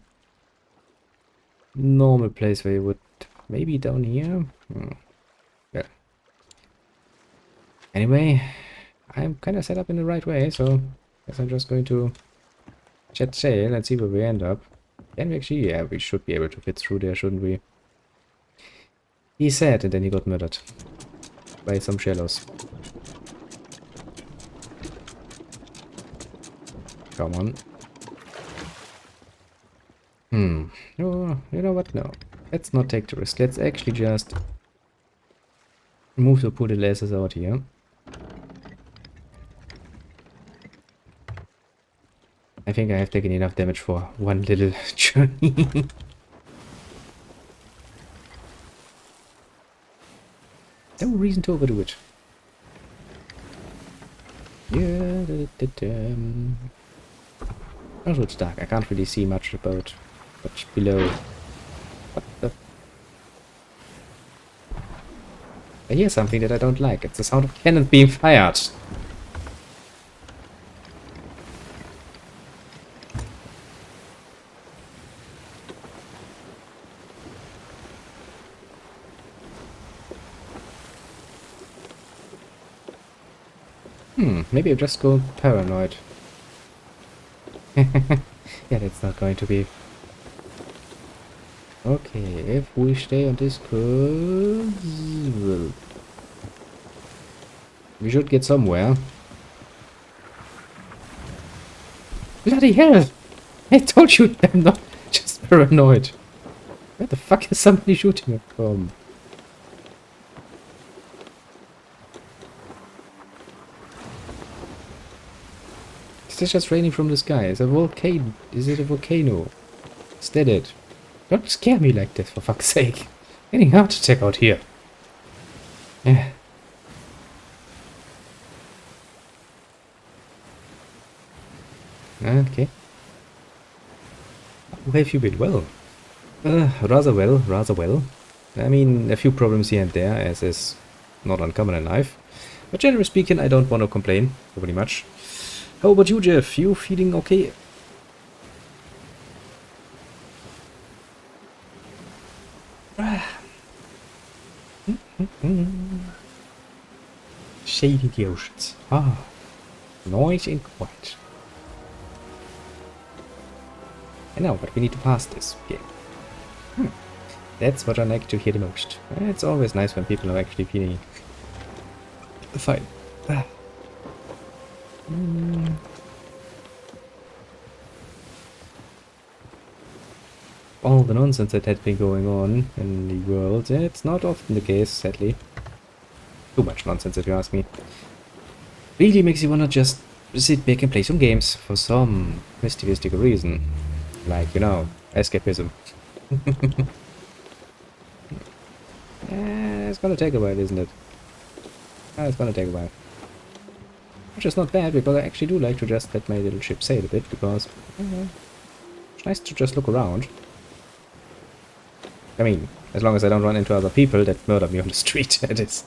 normal place where you would... Maybe down here? Yeah. Anyway, I'm kind of set up in the right way, so I guess I'm just going to set sail and see where we end up. Can we actually? Yeah, we should be able to fit through there, shouldn't we? He said, and then he got murdered by some shallows. Come on. Oh, you know what? No. Let's not take the risk. Let's actually just move the poor little asses out here. I think I have taken enough damage for one little journey. No reason to overdo it. Yeah, also it's dark. I can't really see much about what's below. What the? I hear something that I don't like. It's the sound of cannons being fired. Maybe I'm just going paranoid. Yeah, that's not going to be... Okay, if we stay on this course... well, we should get somewhere. Bloody hell! I told you I'm not just paranoid. Where the fuck is somebody shooting at from? It's just raining from the sky. It's a volcano. Is it a volcano? Is that it? Don't scare me like this, for fuck's sake. Getting heart attack out here. Yeah. Okay. How have you been? Well. Rather well, rather well. I mean, a few problems here and there, as is not uncommon in life. But generally speaking, I don't want to complain overly much. How about you, Jeff? You feeling okay? Shady the oceans. Ah, noise and quiet. I know, but we need to pass this game. That's what I like to hear the most. It's always nice when people are actually feeling fine. All the nonsense that had been going on in the world, it's not often the case, sadly. Too much nonsense, if you ask me. Really makes you wanna just sit back and play some games for some mystical reason. Like, you know, escapism. It's gonna take a while, isn't it? It's gonna take a while. Which is not bad, because I actually do like to just let my little ship sail a bit, because it's nice to just look around. I mean, as long as I don't run into other people that murder me on the street, that is.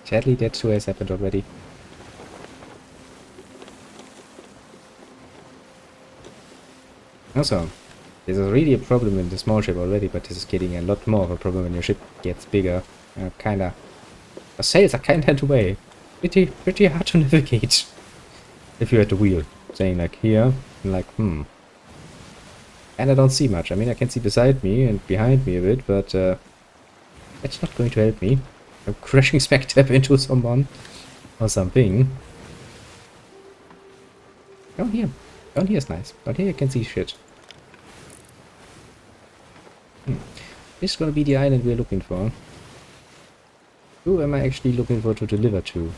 Sadly, that too has happened already. Also, this is really a problem in the small ship already, but this is getting a lot more of a problem when your ship gets bigger. Kinda... The sails are kinda in the way. Pretty hard to navigate. If you're at the wheel. Saying like here, and like, And I don't see much. I mean, I can see beside me and behind me a bit, but that's not going to help me. I'm crashing smack dab into someone or something. Down here. Down here is nice. Down here I can see shit. This is gonna be the island we're looking for. Who am I actually looking for to deliver to?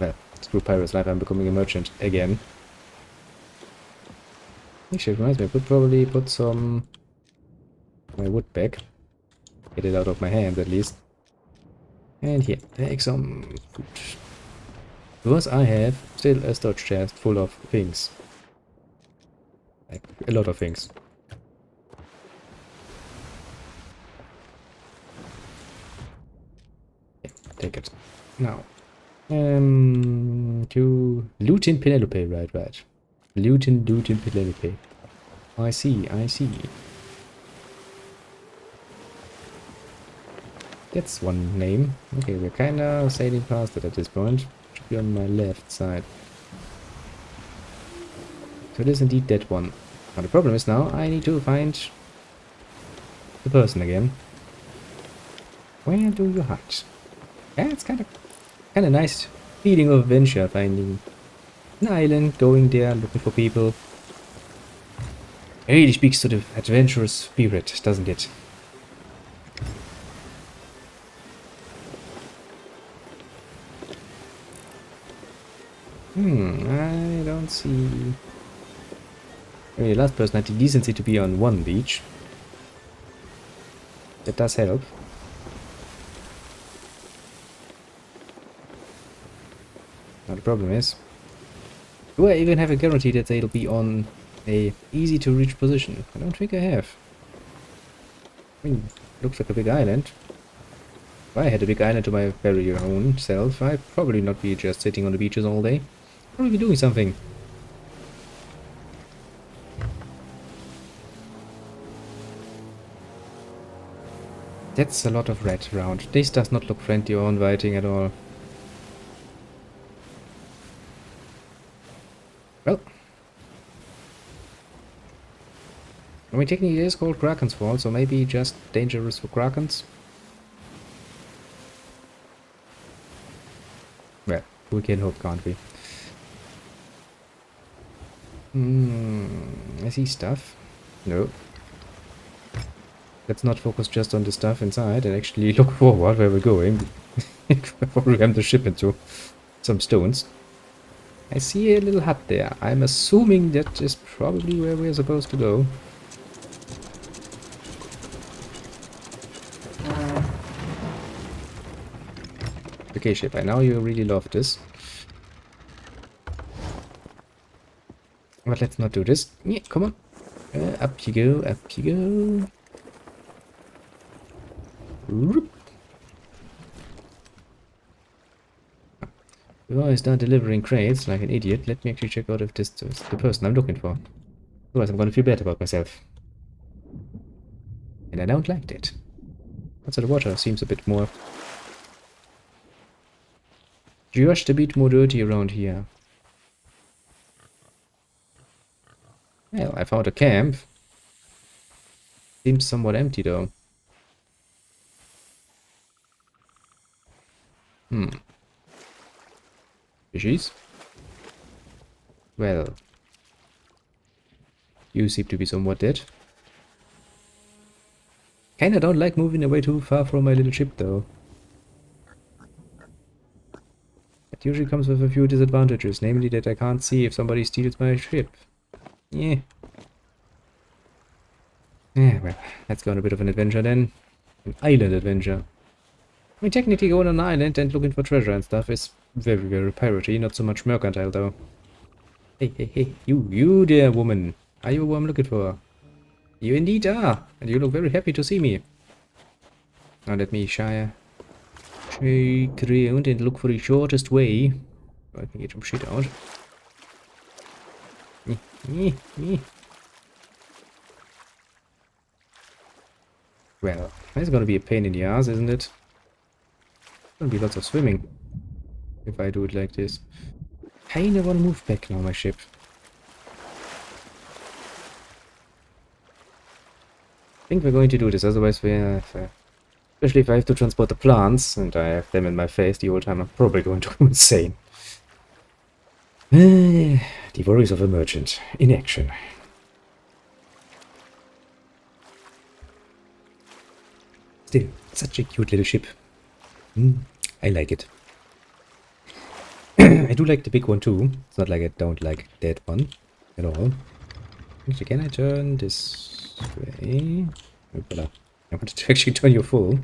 Well, screw Pirate's Life, I'm becoming a merchant again. Actually, it reminds me, I could probably put some... my wood back. Get it out of my hands, at least. And here, take some food. Because I have still a storage chest full of things. Like, a lot of things. Yeah, take it. Now. To Lutin Penelope, right. Lutin Penelope. I see. That's one name. Okay, we're kinda sailing past it at this point. Should be on my left side. So it is indeed that one. Now the problem is now I need to find the person again. Where do you hide? Yeah, it's kinda nice feeling of adventure, finding an island, going there, looking for people. It really speaks to the adventurous spirit, doesn't it? I don't see... I mean, the last person had the decency to be on one beach. That does help. Now the problem is, do I even have a guarantee that they'll be on a easy to reach position? I don't think I have. I mean, looks like a big island. If I had a big island to my very own self, I'd probably not be just sitting on the beaches all day. Probably be doing something. That's a lot of red around. This does not look friendly or inviting at all. Well. I mean, technically it is called Kraken's Fall, so maybe just dangerous for Krakens. Well, we can hope, can't we? I see stuff. No. Let's not focus just on the stuff inside and actually look forward where we're going. Before we ram the ship into some stones. I see a little hut there. I'm assuming that is probably where we're supposed to go. Okay, ship, I know you really love this. But let's not do this. Yeah, come on. Up you go, up you go. Whoop. Before I start delivering crates like an idiot, let me actually check out if this is the person I'm looking for. Otherwise I'm gonna feel bad about myself. And I don't like that. Also the water seems a bit more... just a bit more dirty around here. Well, I found a camp. Seems somewhat empty though. Fishies? Well. You seem to be somewhat dead. Kinda don't like moving away too far from my little ship though. It usually comes with a few disadvantages, namely that I can't see if somebody steals my ship. Yeah. Yeah, well, let's go on a bit of an adventure then. An island adventure. I mean, technically going on an island and looking for treasure and stuff is very, very piratey, not so much mercantile though. Hey, hey, hey, you there, woman. Are you who I'm looking for? You indeed are, and you look very happy to see me. Now let me shake around and look for the shortest way. So I can get some shit out. Well, that's gonna be a pain in the ass, isn't it? Gonna be lots of swimming if I do it like this. Kinda wanna move back now, my ship. I think we're going to do this, otherwise we're... especially if I have to transport the plants, and I have them in my face the whole time, I'm probably going to go insane. The worries of a merchant in action. Still, such a cute little ship. I like it. I do like the big one too. It's not like I don't like that one at all. Actually, can I turn this way? Oopala. I wanted to actually turn you full.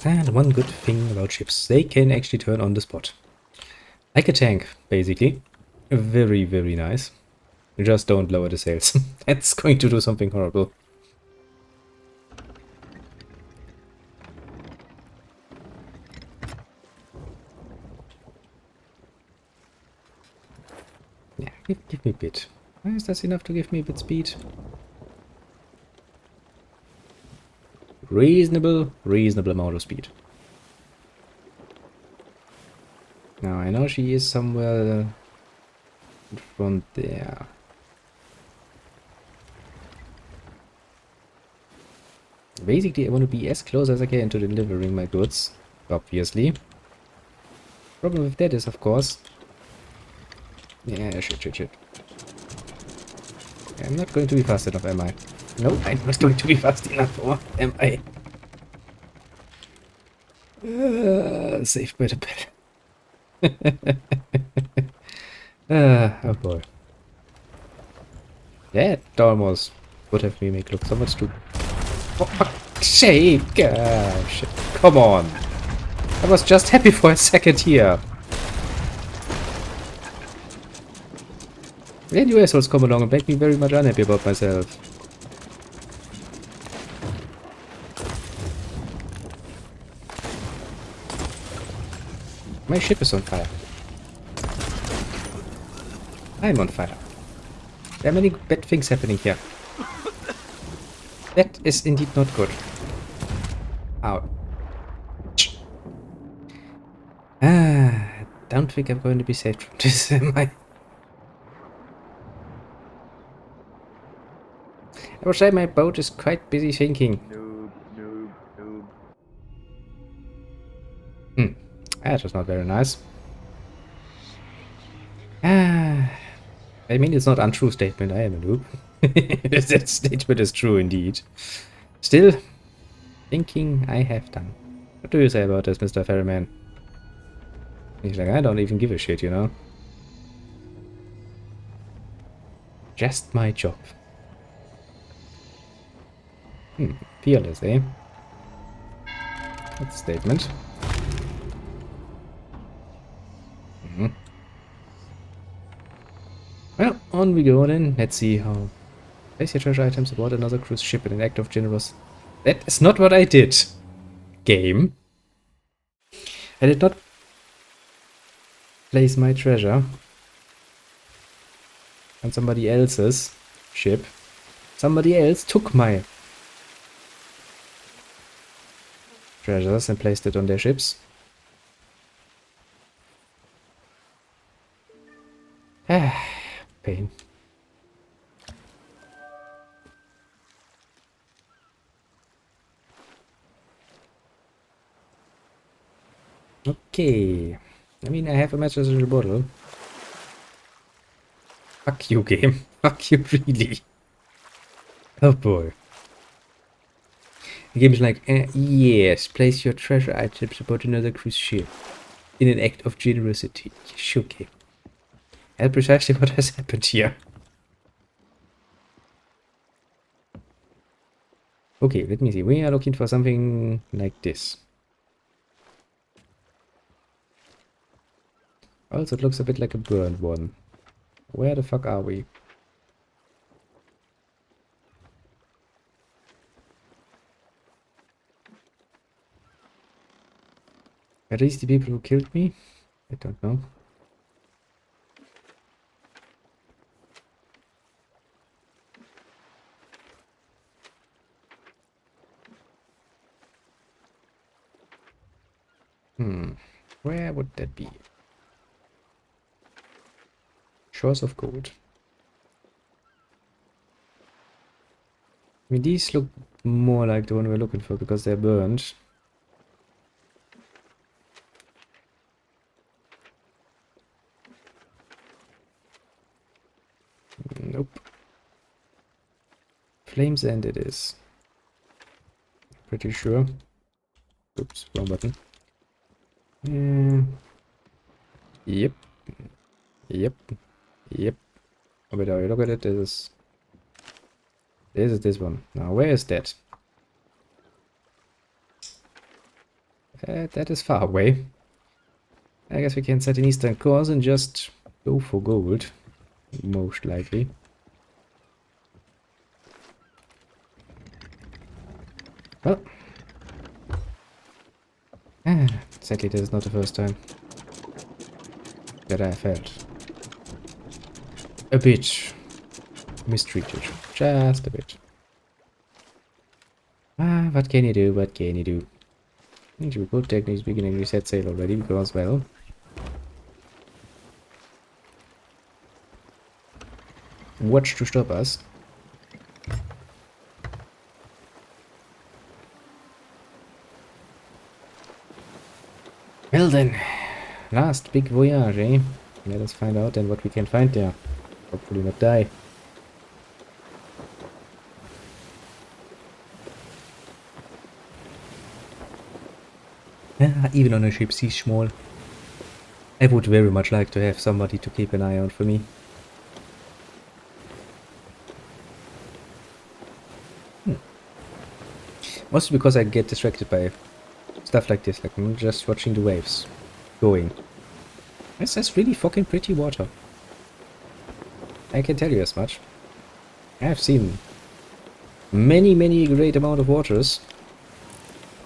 And one good thing about ships, they can actually turn on the spot. Like a tank, basically. Very, very nice. Just don't lower the sails. That's going to do something horrible. Yeah, give me a bit. Is that enough to give me a bit speed? Reasonable amount of speed. Now I know she is somewhere in front there. Basically, I want to be as close as I can to delivering my goods, obviously. Problem with that is, of course... yeah, shit. I'm not going to be fast enough, am I? No, I'm not going to be fast enough, or am I? Saved by the bell. Oh boy. That almost would have me make look so much too... oh, fuck's sake! Shit. Come on! I was just happy for a second here. Then you assholes come along and make me very much unhappy about myself. My ship is on fire. I'm on fire. There are many bad things happening here. That is indeed not good. Ow. Don't think I'm going to be saved from this, am I? I would say my boat is quite busy thinking. Noob, noob, noob. That was not very nice. I mean, it's not untrue statement. I am a noob. That statement is true indeed. Still, thinking I have done. What do you say about this, Mr. Ferryman? He's like, I don't even give a shit, you know? Just my job. Fearless, eh? That's a statement. Well, on we go then. Let's see how... Place your treasure items aboard another cruise ship in an act of generous... That is not what I did. Game. I did not place my treasure on somebody else's ship. Somebody else took my treasures and placed it on their ships. Pain. Okay. I mean, I have a mattress in the bottle. Fuck you, game. Fuck you, really. Oh boy. The game is like, yes, place your treasure items aboard another cruise ship in an act of generosity. Sure, game. That's precisely what has happened here. Okay, let me see. We are looking for something like this. Also, it looks a bit like a burned one. Where the fuck are we? Are these the people who killed me? I don't know. Where would that be? Shores of gold. I mean, these look more like the one we're looking for because they're burned. Nope. Flames End it is. Pretty sure. Oops, wrong button. Yep. Yep. Yep. Oh, but look at it. This is this one. Now, where is that? That is far away. I guess we can set an eastern course and just go for gold. Most likely. Well. Sadly, this is not the first time that I felt a bit mistreated. Just a bit. What can you do? What can you do? I think we could technically beginning reset sail already because, well, what's to stop us? Well then, last big voyage, eh? Let us find out then what we can find there. Hopefully not die. Even on a ship so small. I would very much like to have somebody to keep an eye on for me. Mostly because I get distracted by stuff like this, like just watching the waves going. That's really fucking pretty water. I can tell you as much. I've seen many great amount of waters.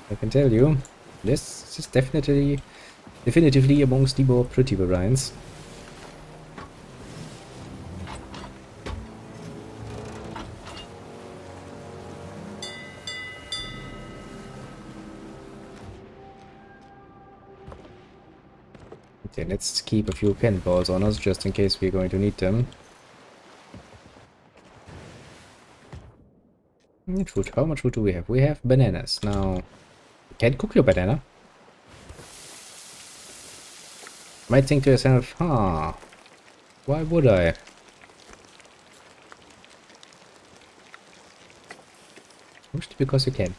I can tell you, this is definitively amongst the more pretty variants. Okay, let's keep a few cannonballs on us just in case we're going to need them. Food. How much food do we have? We have bananas. Now, you can't cook your banana. You might think to yourself, huh, why would I? Mostly because you can.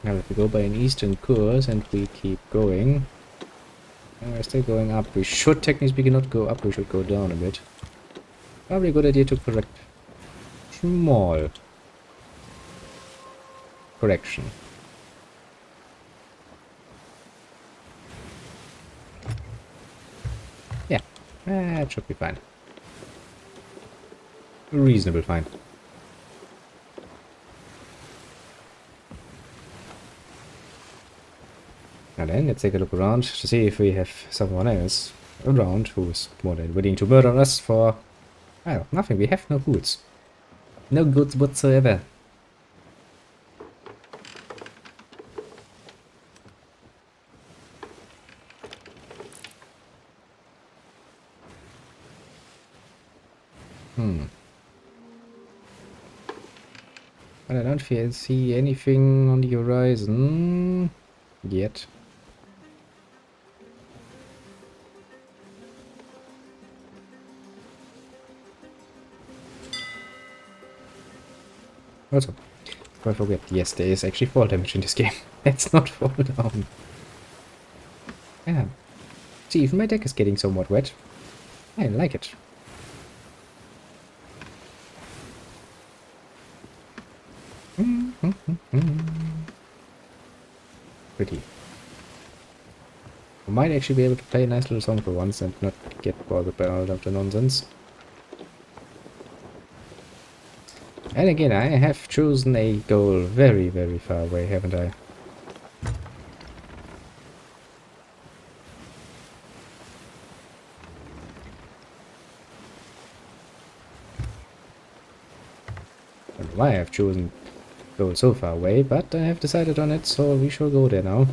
Now if we go by an eastern course and we keep going, and we're still going up, we should technically speaking not go up, we should go down a bit. Probably a good idea to correct small correction. Yeah, that should be fine. Reasonable fine. Now then, let's take a look around to see if we have someone else around who's more than willing to murder us for, well, nothing. We have no goods. No goods whatsoever. But I don't see anything on the horizon yet. Also, before I forget, yes, there is actually fall damage in this game. Let's not fall down. Yeah. See, even my deck is getting somewhat wet. I like it. Pretty. I might actually be able to play a nice little song for once and not get bothered by all of the nonsense. And again, I have chosen a goal very, very far away, haven't I? I don't know why I've chosen goal so far away, but I have decided on it, so we shall go there now.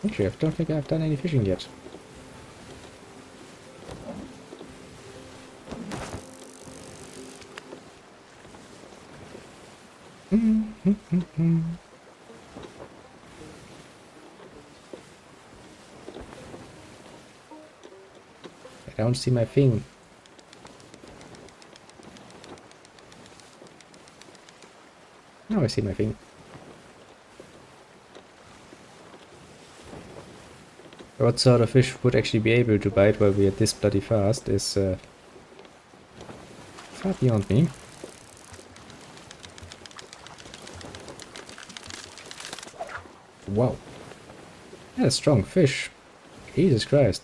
Actually, I don't think I've done any fishing yet. I don't see my thing. Now I see my thing. What sort of fish would actually be able to bite while we are this bloody fast is far beyond me. Wow. That's a strong fish. Jesus Christ.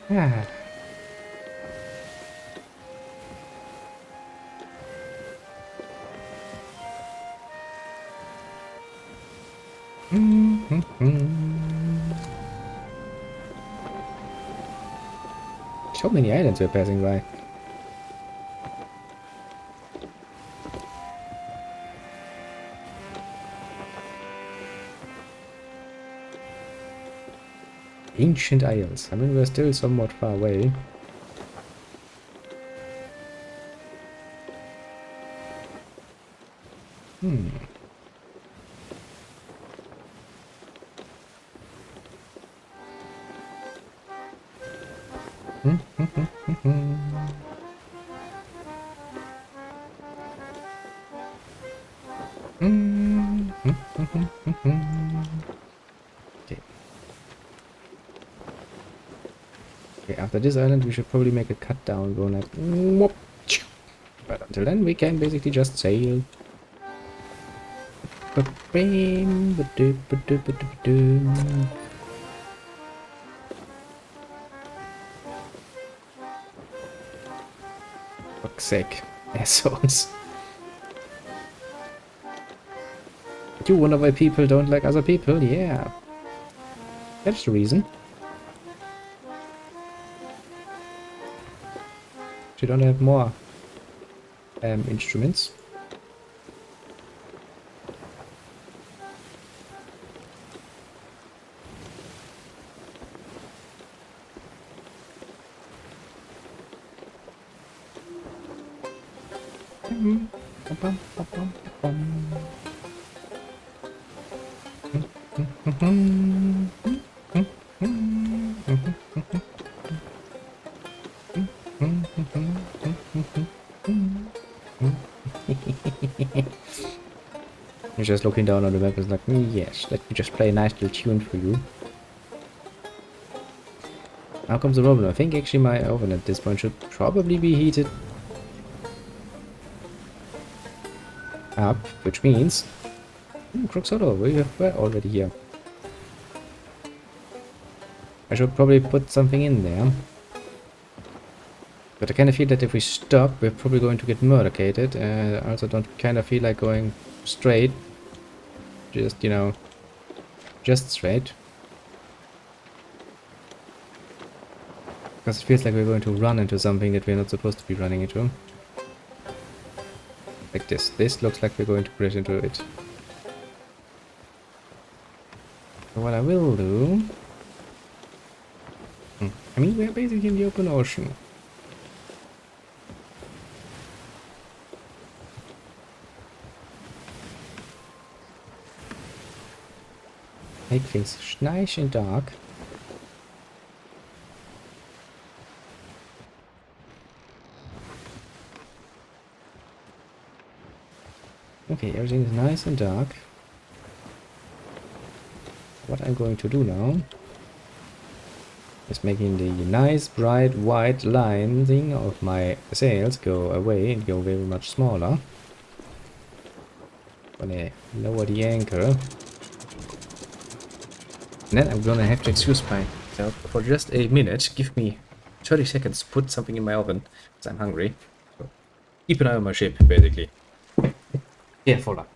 Ah. So many islands we're passing by. Ancient Isles. I mean, we're still somewhat far away. Okay. Okay, after this island we should probably make a cut down, go like whoop, but until then we can basically just sail. fuck's sake. Assholes. You wonder why people don't like other people? Yeah. That's the reason. You don't have more instruments. You're just looking down on the map and like, yes, let me just play a nice little tune for you. Now comes the problem. I think actually my oven at this point should probably be heated up, which means... Croxoto, we're already here. I should probably put something in there. But I kind of feel that if we stop, we're probably going to get murdercated. I also don't kind of feel like going straight. Just, you know, just straight. Because it feels like we're going to run into something that we're not supposed to be running into. Like this. This looks like we're going to crash into it. So what I will do... I mean, we're basically in the open ocean. Make things nice and dark. Okay, everything is nice and dark. What I'm going to do now is making the nice bright white line thing of my sails go away and go very much smaller. Gonna lower the anchor. And then I'm gonna have to excuse myself for just a minute. Give me 30 seconds to put something in my oven, because I'm hungry. So keep an eye on my ship, basically. Yeah, full up.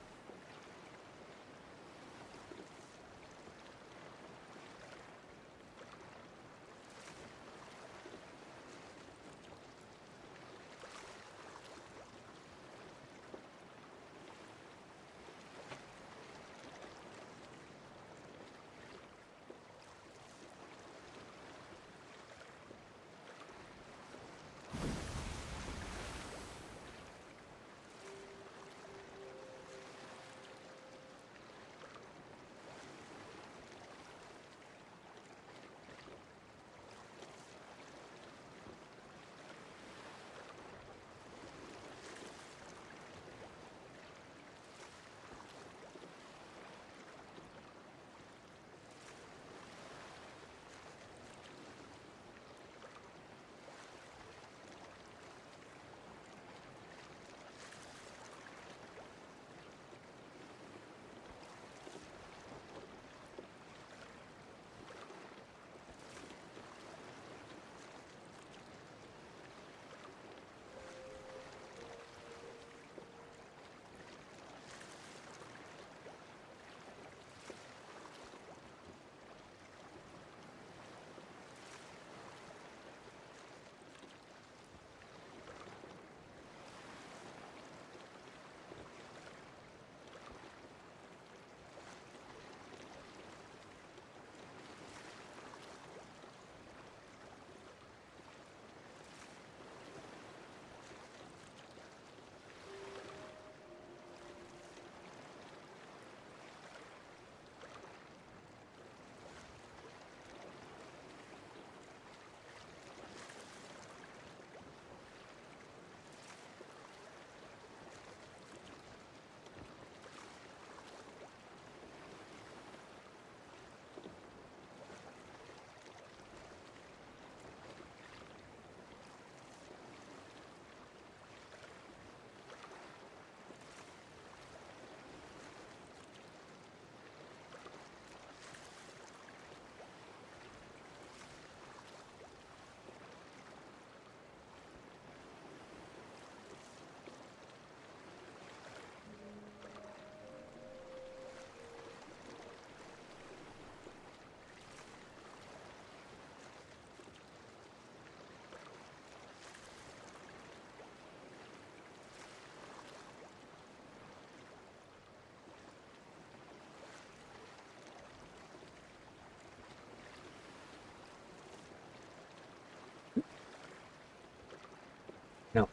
No.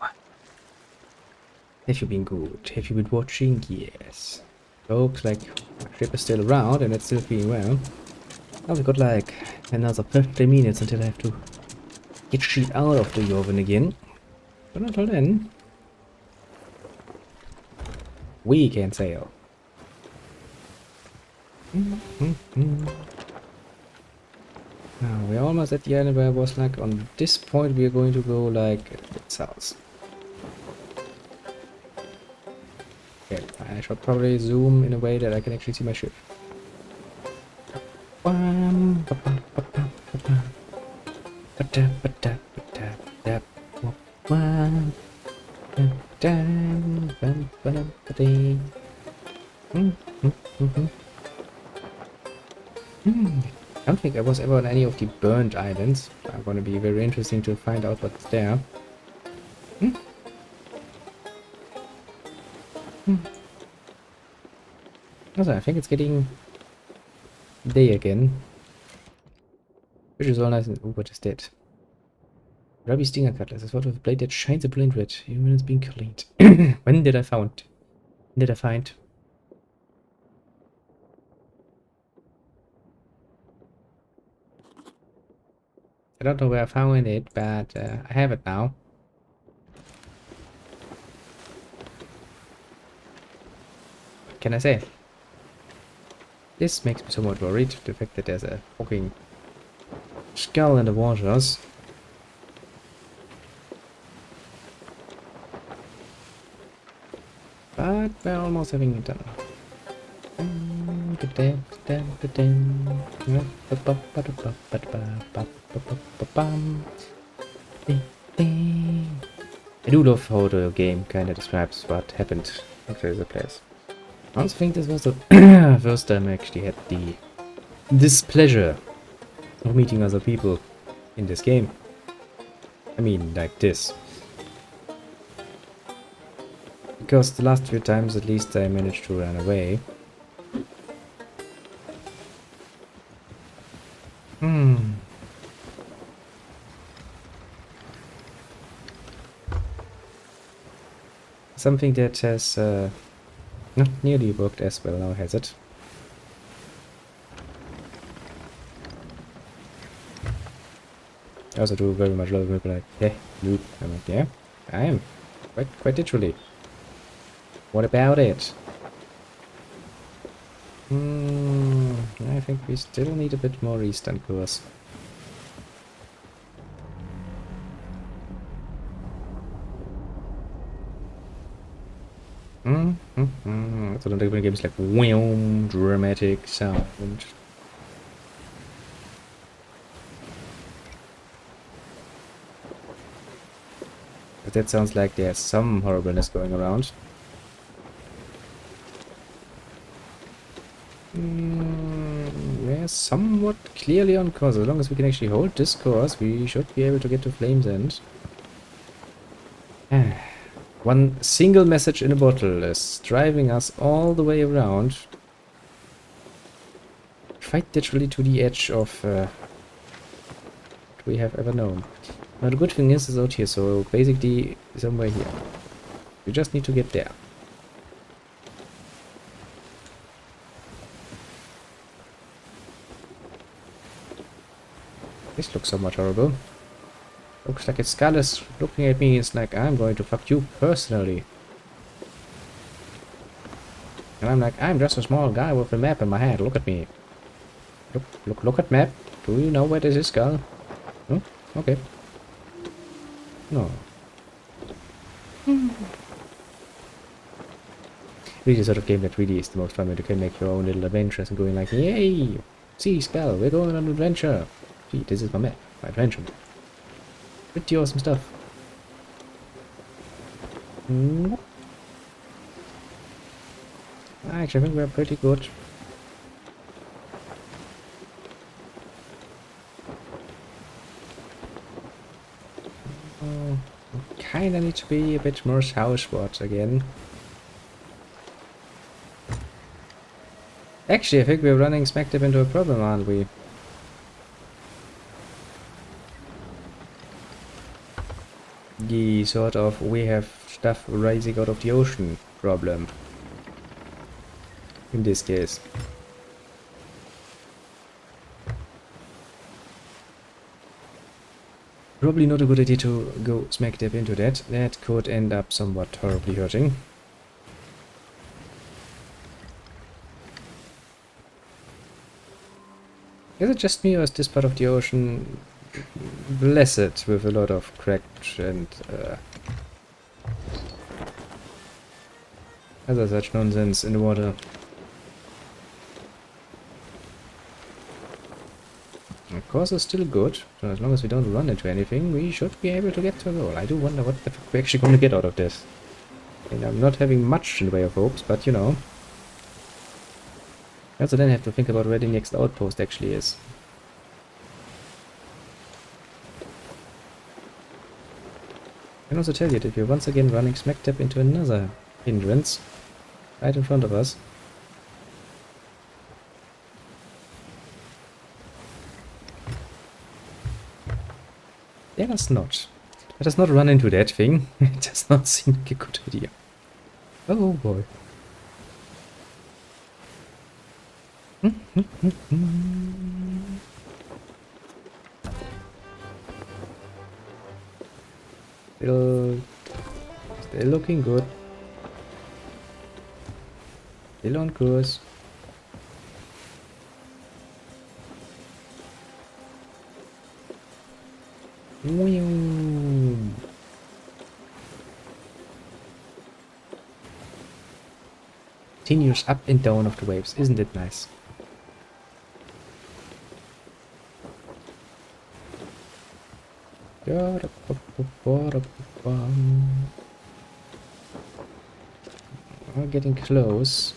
Have you been good? Have you been watching? Yes. Looks like my ship is still around and it's still being well. Now we've got like another 50 minutes until I have to get shit out of the oven again. But until then, we can sail. Now we're almost at the end where I was like, on this point we're going to go like south. Okay, I should probably zoom in a way that I can actually see my ship. I don't think I was ever on any of the burned islands. I'm gonna be very interesting to find out what's there. Also, I think it's getting day again. Which is all nice and... Ooh, what is that? Ruby Stinger Cutlass. A sort of blade that shines a brilliant red, even when it's being cleaned. When did I find? When did I find? I don't know where I found it, but I have it now. What can I say? This makes me somewhat worried, the fact that there's a fucking skull in the waters. But we're almost having it done. I do love how the game kinda describes what happened after the place. I also think this was the first time I actually had the displeasure of meeting other people in this game. I mean, like this. Because the last few times at least I managed to run away. Something that has not nearly worked as well now, has it? I also do very much love people like, hey, you. I'm like, yeah, I am. Quite literally. What about it? I think we still need a bit more eastern course. So don't even games like wham, dramatic sound. But that sounds like there's some horribleness going around. We're somewhat clearly on course. As long as we can actually hold this course, we should be able to get to Flame's End. One single message in a bottle is driving us all the way around. Quite literally to the edge of what we have ever known. Now the good thing is it's out here, so basically somewhere here. We just need to get there. This looks somewhat horrible. Looks like a skull is looking at me. It's like, I'm going to fuck you personally. And I'm like, I'm just a small guy with a map in my hand. Look at me. Look at map. Do you know where this is, skull? Oh, okay. No. Really sort of game that really is the most fun, where you can make your own little adventures and going like, yay! See, skull, we're going on an adventure. Gee, this is my map, my adventure. Pretty awesome stuff. Actually, I think we're pretty good. Kinda need to be a bit more southward again. Actually, I think we're running smack dab into a problem, aren't we? the sort of we have stuff rising out of the ocean problem. In this case. Probably not a good idea to go smack dab into that. That could end up somewhat horribly hurting. Is it just me, or is this part of the ocean blessed with a lot of cracked and other such nonsense in the water? Of course, it's still good, so as long as we don't run into anything, we should be able to get to a goal. I do wonder what the fuck we're actually going to get out of this. I mean, I'm not having much in the way of hopes, but you know. I also then have to think about where the next outpost actually is. I can also tell you that we're once again running smack dab into another hindrance right in front of us. Let us not. Let us not run into that thing. It does not seem like a good idea. Oh boy. Still looking good. Still on course. Continues up and down of the waves, isn't it nice? We're getting close,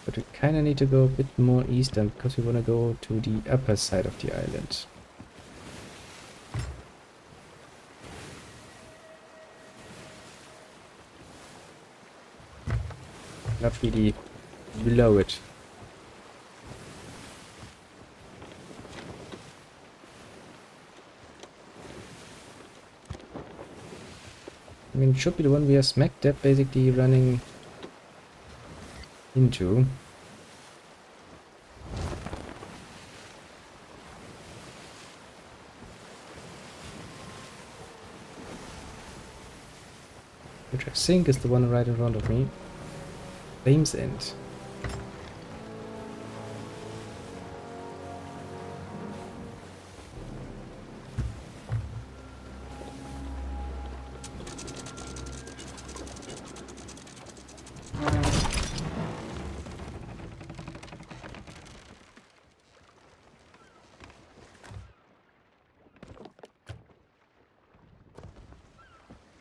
but we kinda need to go a bit more eastern because we wanna go to the upper side of the island. Not really below it. I mean, it should be the one we are smack dab basically running into. Which I think is the one right in front of me. Thames End.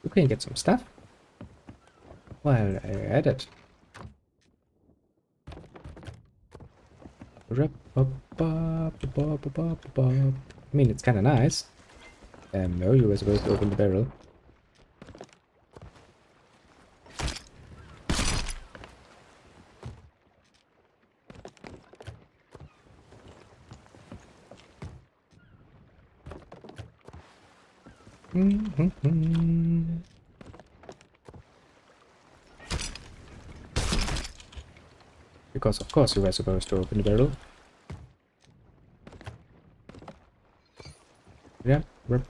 You can get some stuff while I at it. I mean, it's kind of nice. No, you were supposed to open the barrel. Because of course you were supposed to open the barrel. Yeah. I'm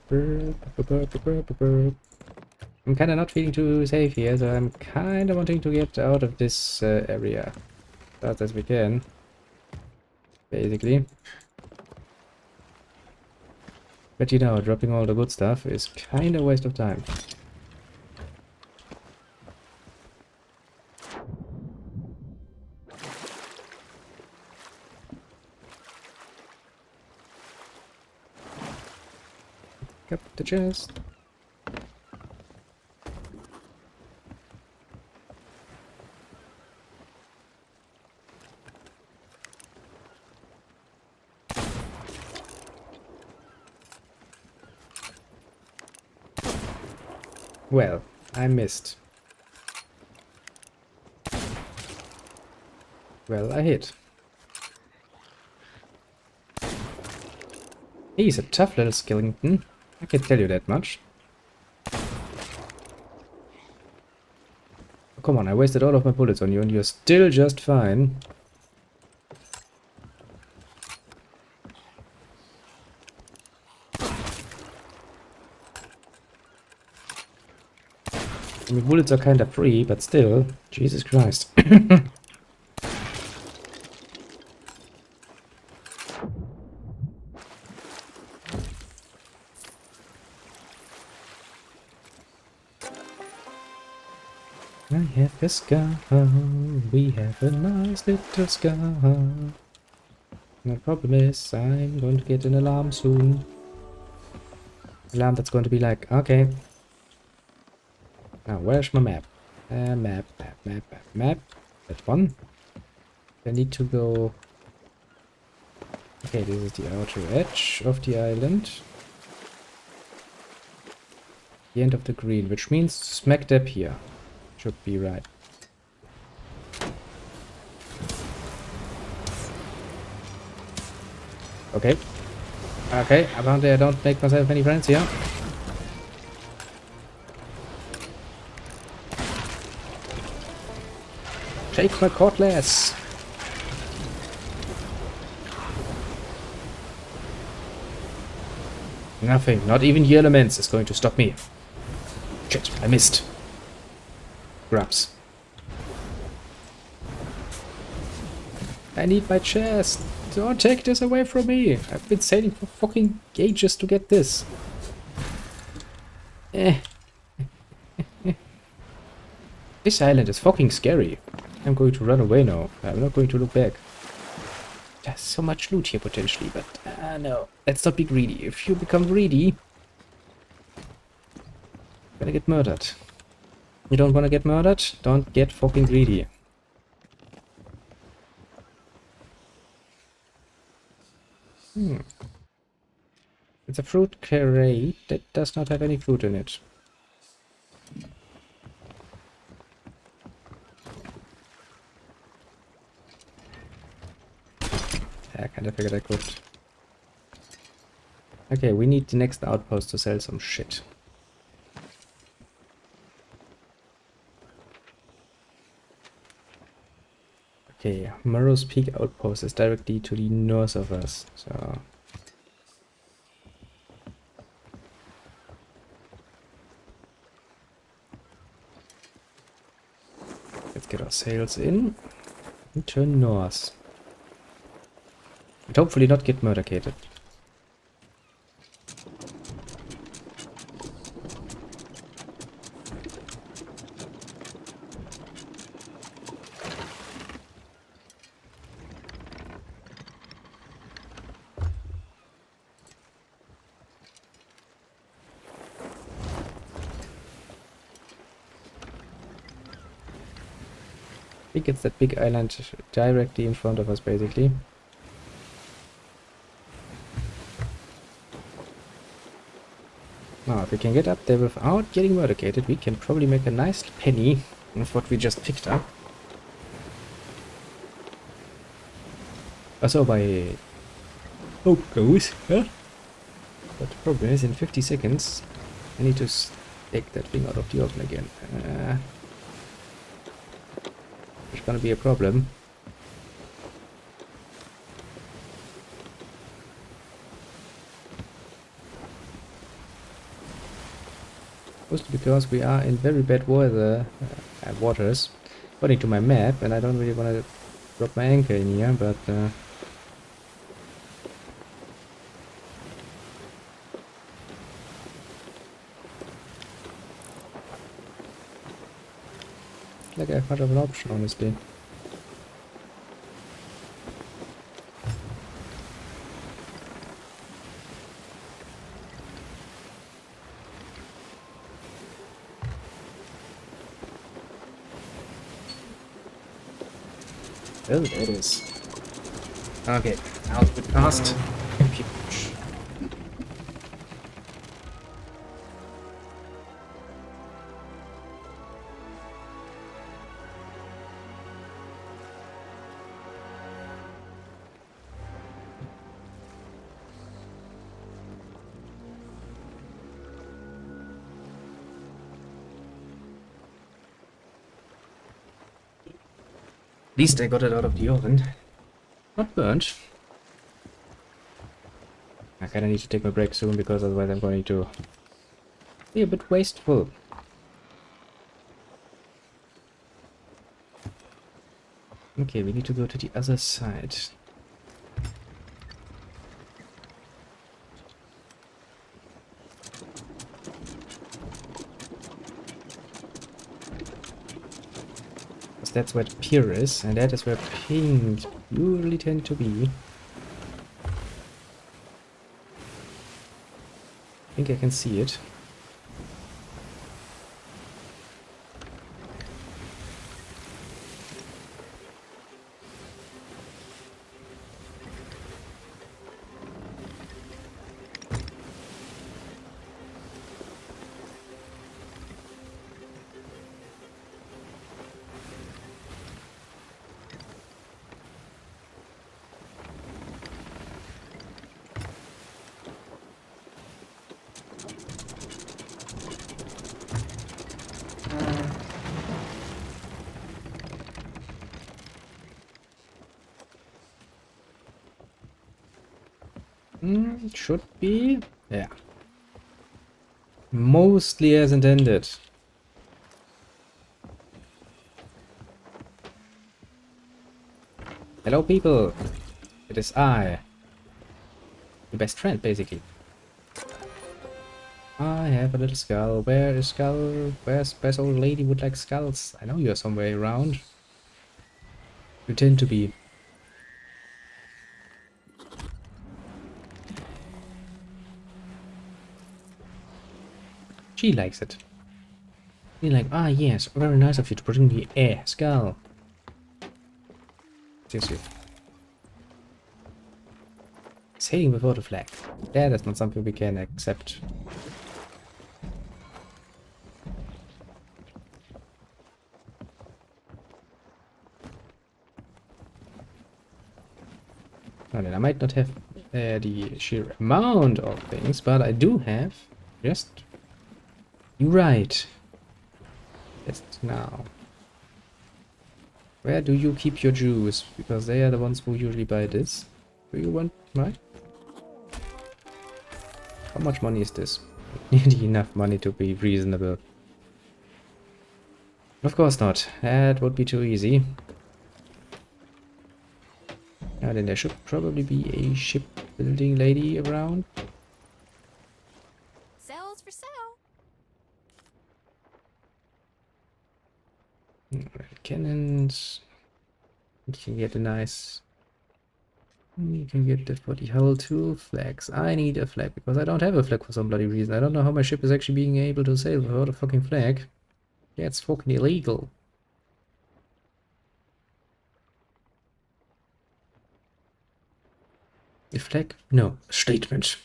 kinda not feeling too safe here, so I'm kinda wanting to get out of this area as fast as we can. Basically. But you know, dropping all the good stuff is kinda a waste of time. Pick up the chest. Well, I missed. Well, I hit. He's a tough little skeleton, I can tell you that much. come on, I wasted all of my bullets on you and you're still just fine. I mean, bullets are kinda free, but still, Jesus Christ. I have a scar, we have a nice little scar. The problem is, I'm going to get an alarm soon. Alarm that's going to be like, okay. Now, where's my map? Map. That one. I need to go... Okay, this is the outer edge of the island. The end of the green, which means smack dab here. Should be right. Okay. Okay, apparently I don't make myself any friends here. Shake my cutlass! Nothing, not even the elements is going to stop me. Shit, I missed. Grubs. I need my chest. Don't take this away from me. I've been sailing for fucking ages to get this. This island is fucking scary. I'm going to run away now. I'm not going to look back. There's so much loot here potentially, but no. Let's not be greedy. If you become greedy, you're gonna get murdered. You don't want to get murdered? Don't get fucking greedy. It's a fruit crate that does not have any fruit in it. I kinda figured I could. Okay, we need the next outpost to sell some shit. Okay, Murrow's Peak outpost is directly to the north of us, so... Let's get our sails in and turn north. And hopefully not get murdercated. I think it's that big island directly in front of us, basically. Now, if we can get up there without getting murdercated, we can probably make a nice penny of what we just picked up. Also, by hope goes, huh? But the problem is, in 50 seconds, I need to take that thing out of the oven again. There's gonna be a problem. Mostly because we are in very bad weather waters, according to my map, and I don't really want to drop my anchor in here, but like I have much of an option, honestly. Well, there it is. Okay, out with cast. least I got it out of the oven. Not burnt. I kinda need to take my break soon because otherwise I'm going to be a bit wasteful. Okay, we need to go to the other side. Because that's where the pier is, and that is where pings usually tend to be. I think I can see it. Should be. Yeah. Mostly as intended. Hello, people. It is I. Your best friend, basically. I have a little skull. Where is skull? Where's best old lady would like skulls? I know you're somewhere around. You tend to be. She likes it. You're like, ah yes, very nice of you to bring me a skull. Seriously. Sailing without a flag. That is not something we can accept. Well, then I might not have the sheer amount of things, but I do have just you right. Just now. Where do you keep your Jews? Because they are the ones who usually buy this. Do you want mine? How much money is this? Nearly enough money to be reasonable. Of course not. That would be too easy. Now then there should probably be a shipbuilding lady around. Sales for sale. Cannons. You can get a nice... You can get that for the hull too. Flags. I need a flag because I don't have a flag for some bloody reason. I don't know how my ship is actually being able to sail without a fucking flag. Yeah, it's fucking illegal. A flag? No. A statement.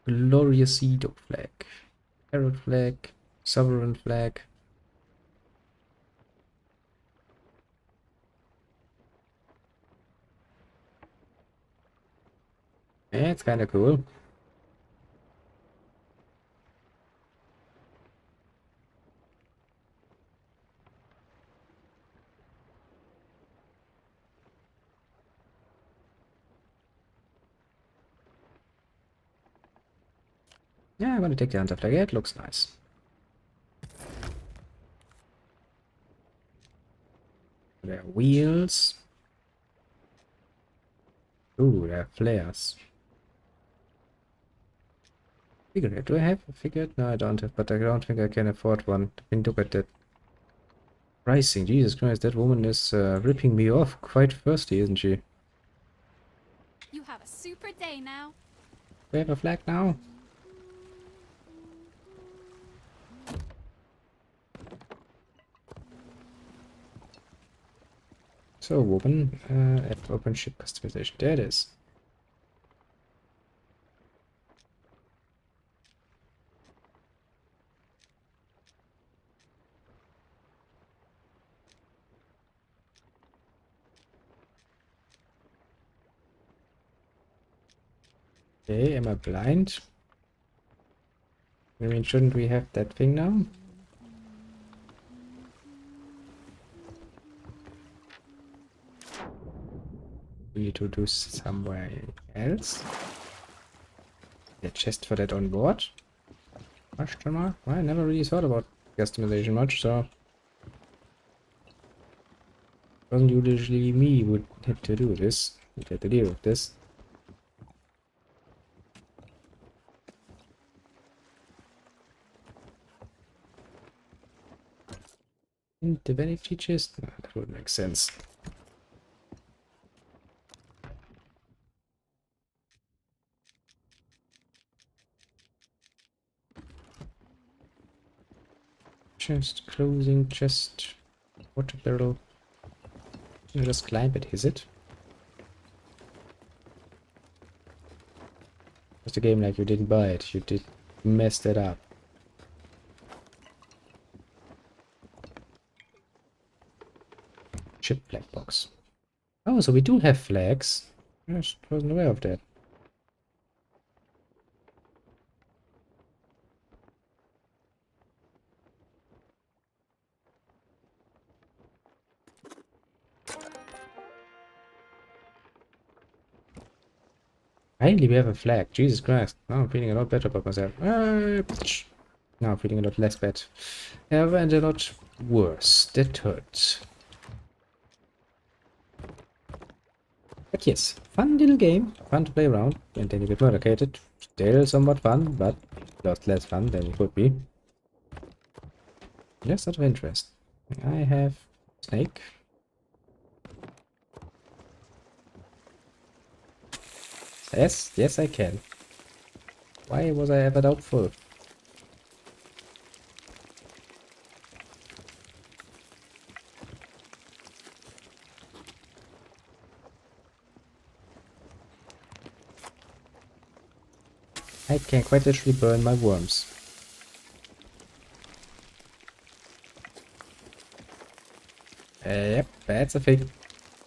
Glorious Sea Dog flag. Parrot flag. Sovereign flag. Yeah, it's kinda cool. Yeah, I'm gonna take the hunter flag. It looks nice. There are wheels. Ooh, there are flares. Figurehead. Do I have a figurehead? No, I don't have, but I don't think I can afford one. I mean, look at that pricing. Jesus Christ, that woman is ripping me off quite thirsty, isn't she? You have a super day now. We have a flag now. So, woman, at open ship customization. There it is. Okay, am I blind? I mean, shouldn't we have that thing now? we need to do somewhere else. The chest for that on board? Question mark? Well, I never really thought about customization much, so it wasn't usually me who would have to do this. Would have to deal with this. In the vanity chest? No, that would make sense. Chest, closing chest, water barrel. Can I just climb it, is it? Just a game like you didn't buy it, you did mess that up. Ship flag box. Oh, so we do have flags. I just wasn't aware of that. Finally, we have a flag. Jesus Christ. Now I'm feeling a lot better about myself. Now I'm feeling a lot less bad. And a lot worse. That hurts. But yes, fun little game. Fun to play around. And then you get murdercated. Still somewhat fun, but lot less fun than it would be. Just out of interest. I have snake. Yes, I can. Why was I ever doubtful? I can quite literally burn my worms. Yep, that's a thing.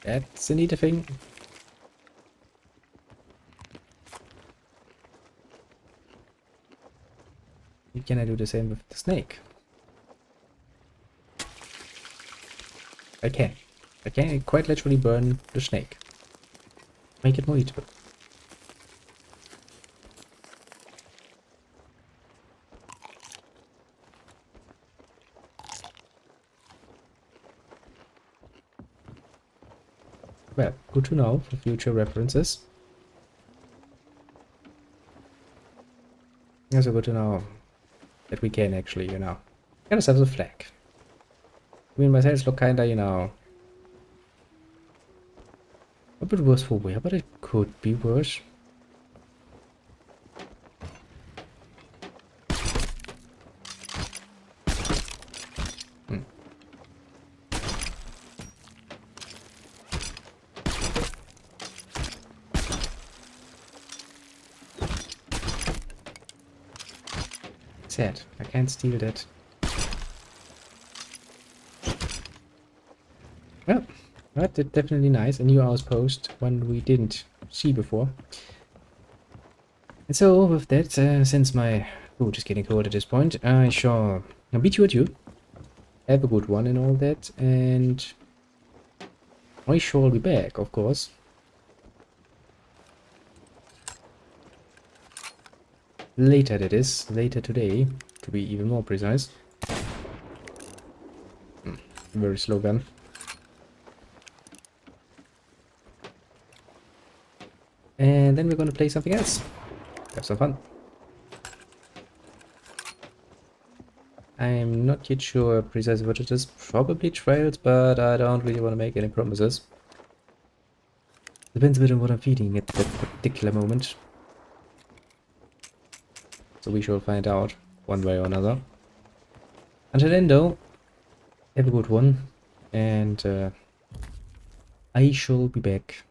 That's a neat thing. Can I do the same with the snake? I can. I can quite literally burn the snake. Make it more eatable. Well, good to know for future references. Also good to know that we can actually, get ourselves a flag. I mean, my sails look kinda, a bit worse for wear, but it could be worse. Sad. I can't steal that. Well, that's definitely nice. A new outpost, one we didn't see before. And so, with that, since my food is getting cold at this point, I shall bid you adieu. Have a good one and all that, and I shall be back, of course. Later, that is. Later today, to be even more precise. Very slow gun. And then we're gonna play something else. Have some fun. I'm not yet sure precisely what it is. Probably trails, but I don't really want to make any promises. Depends a bit on what I'm feeding at that particular moment. So we shall find out one way or another. Until then though, have a good one. And I shall be back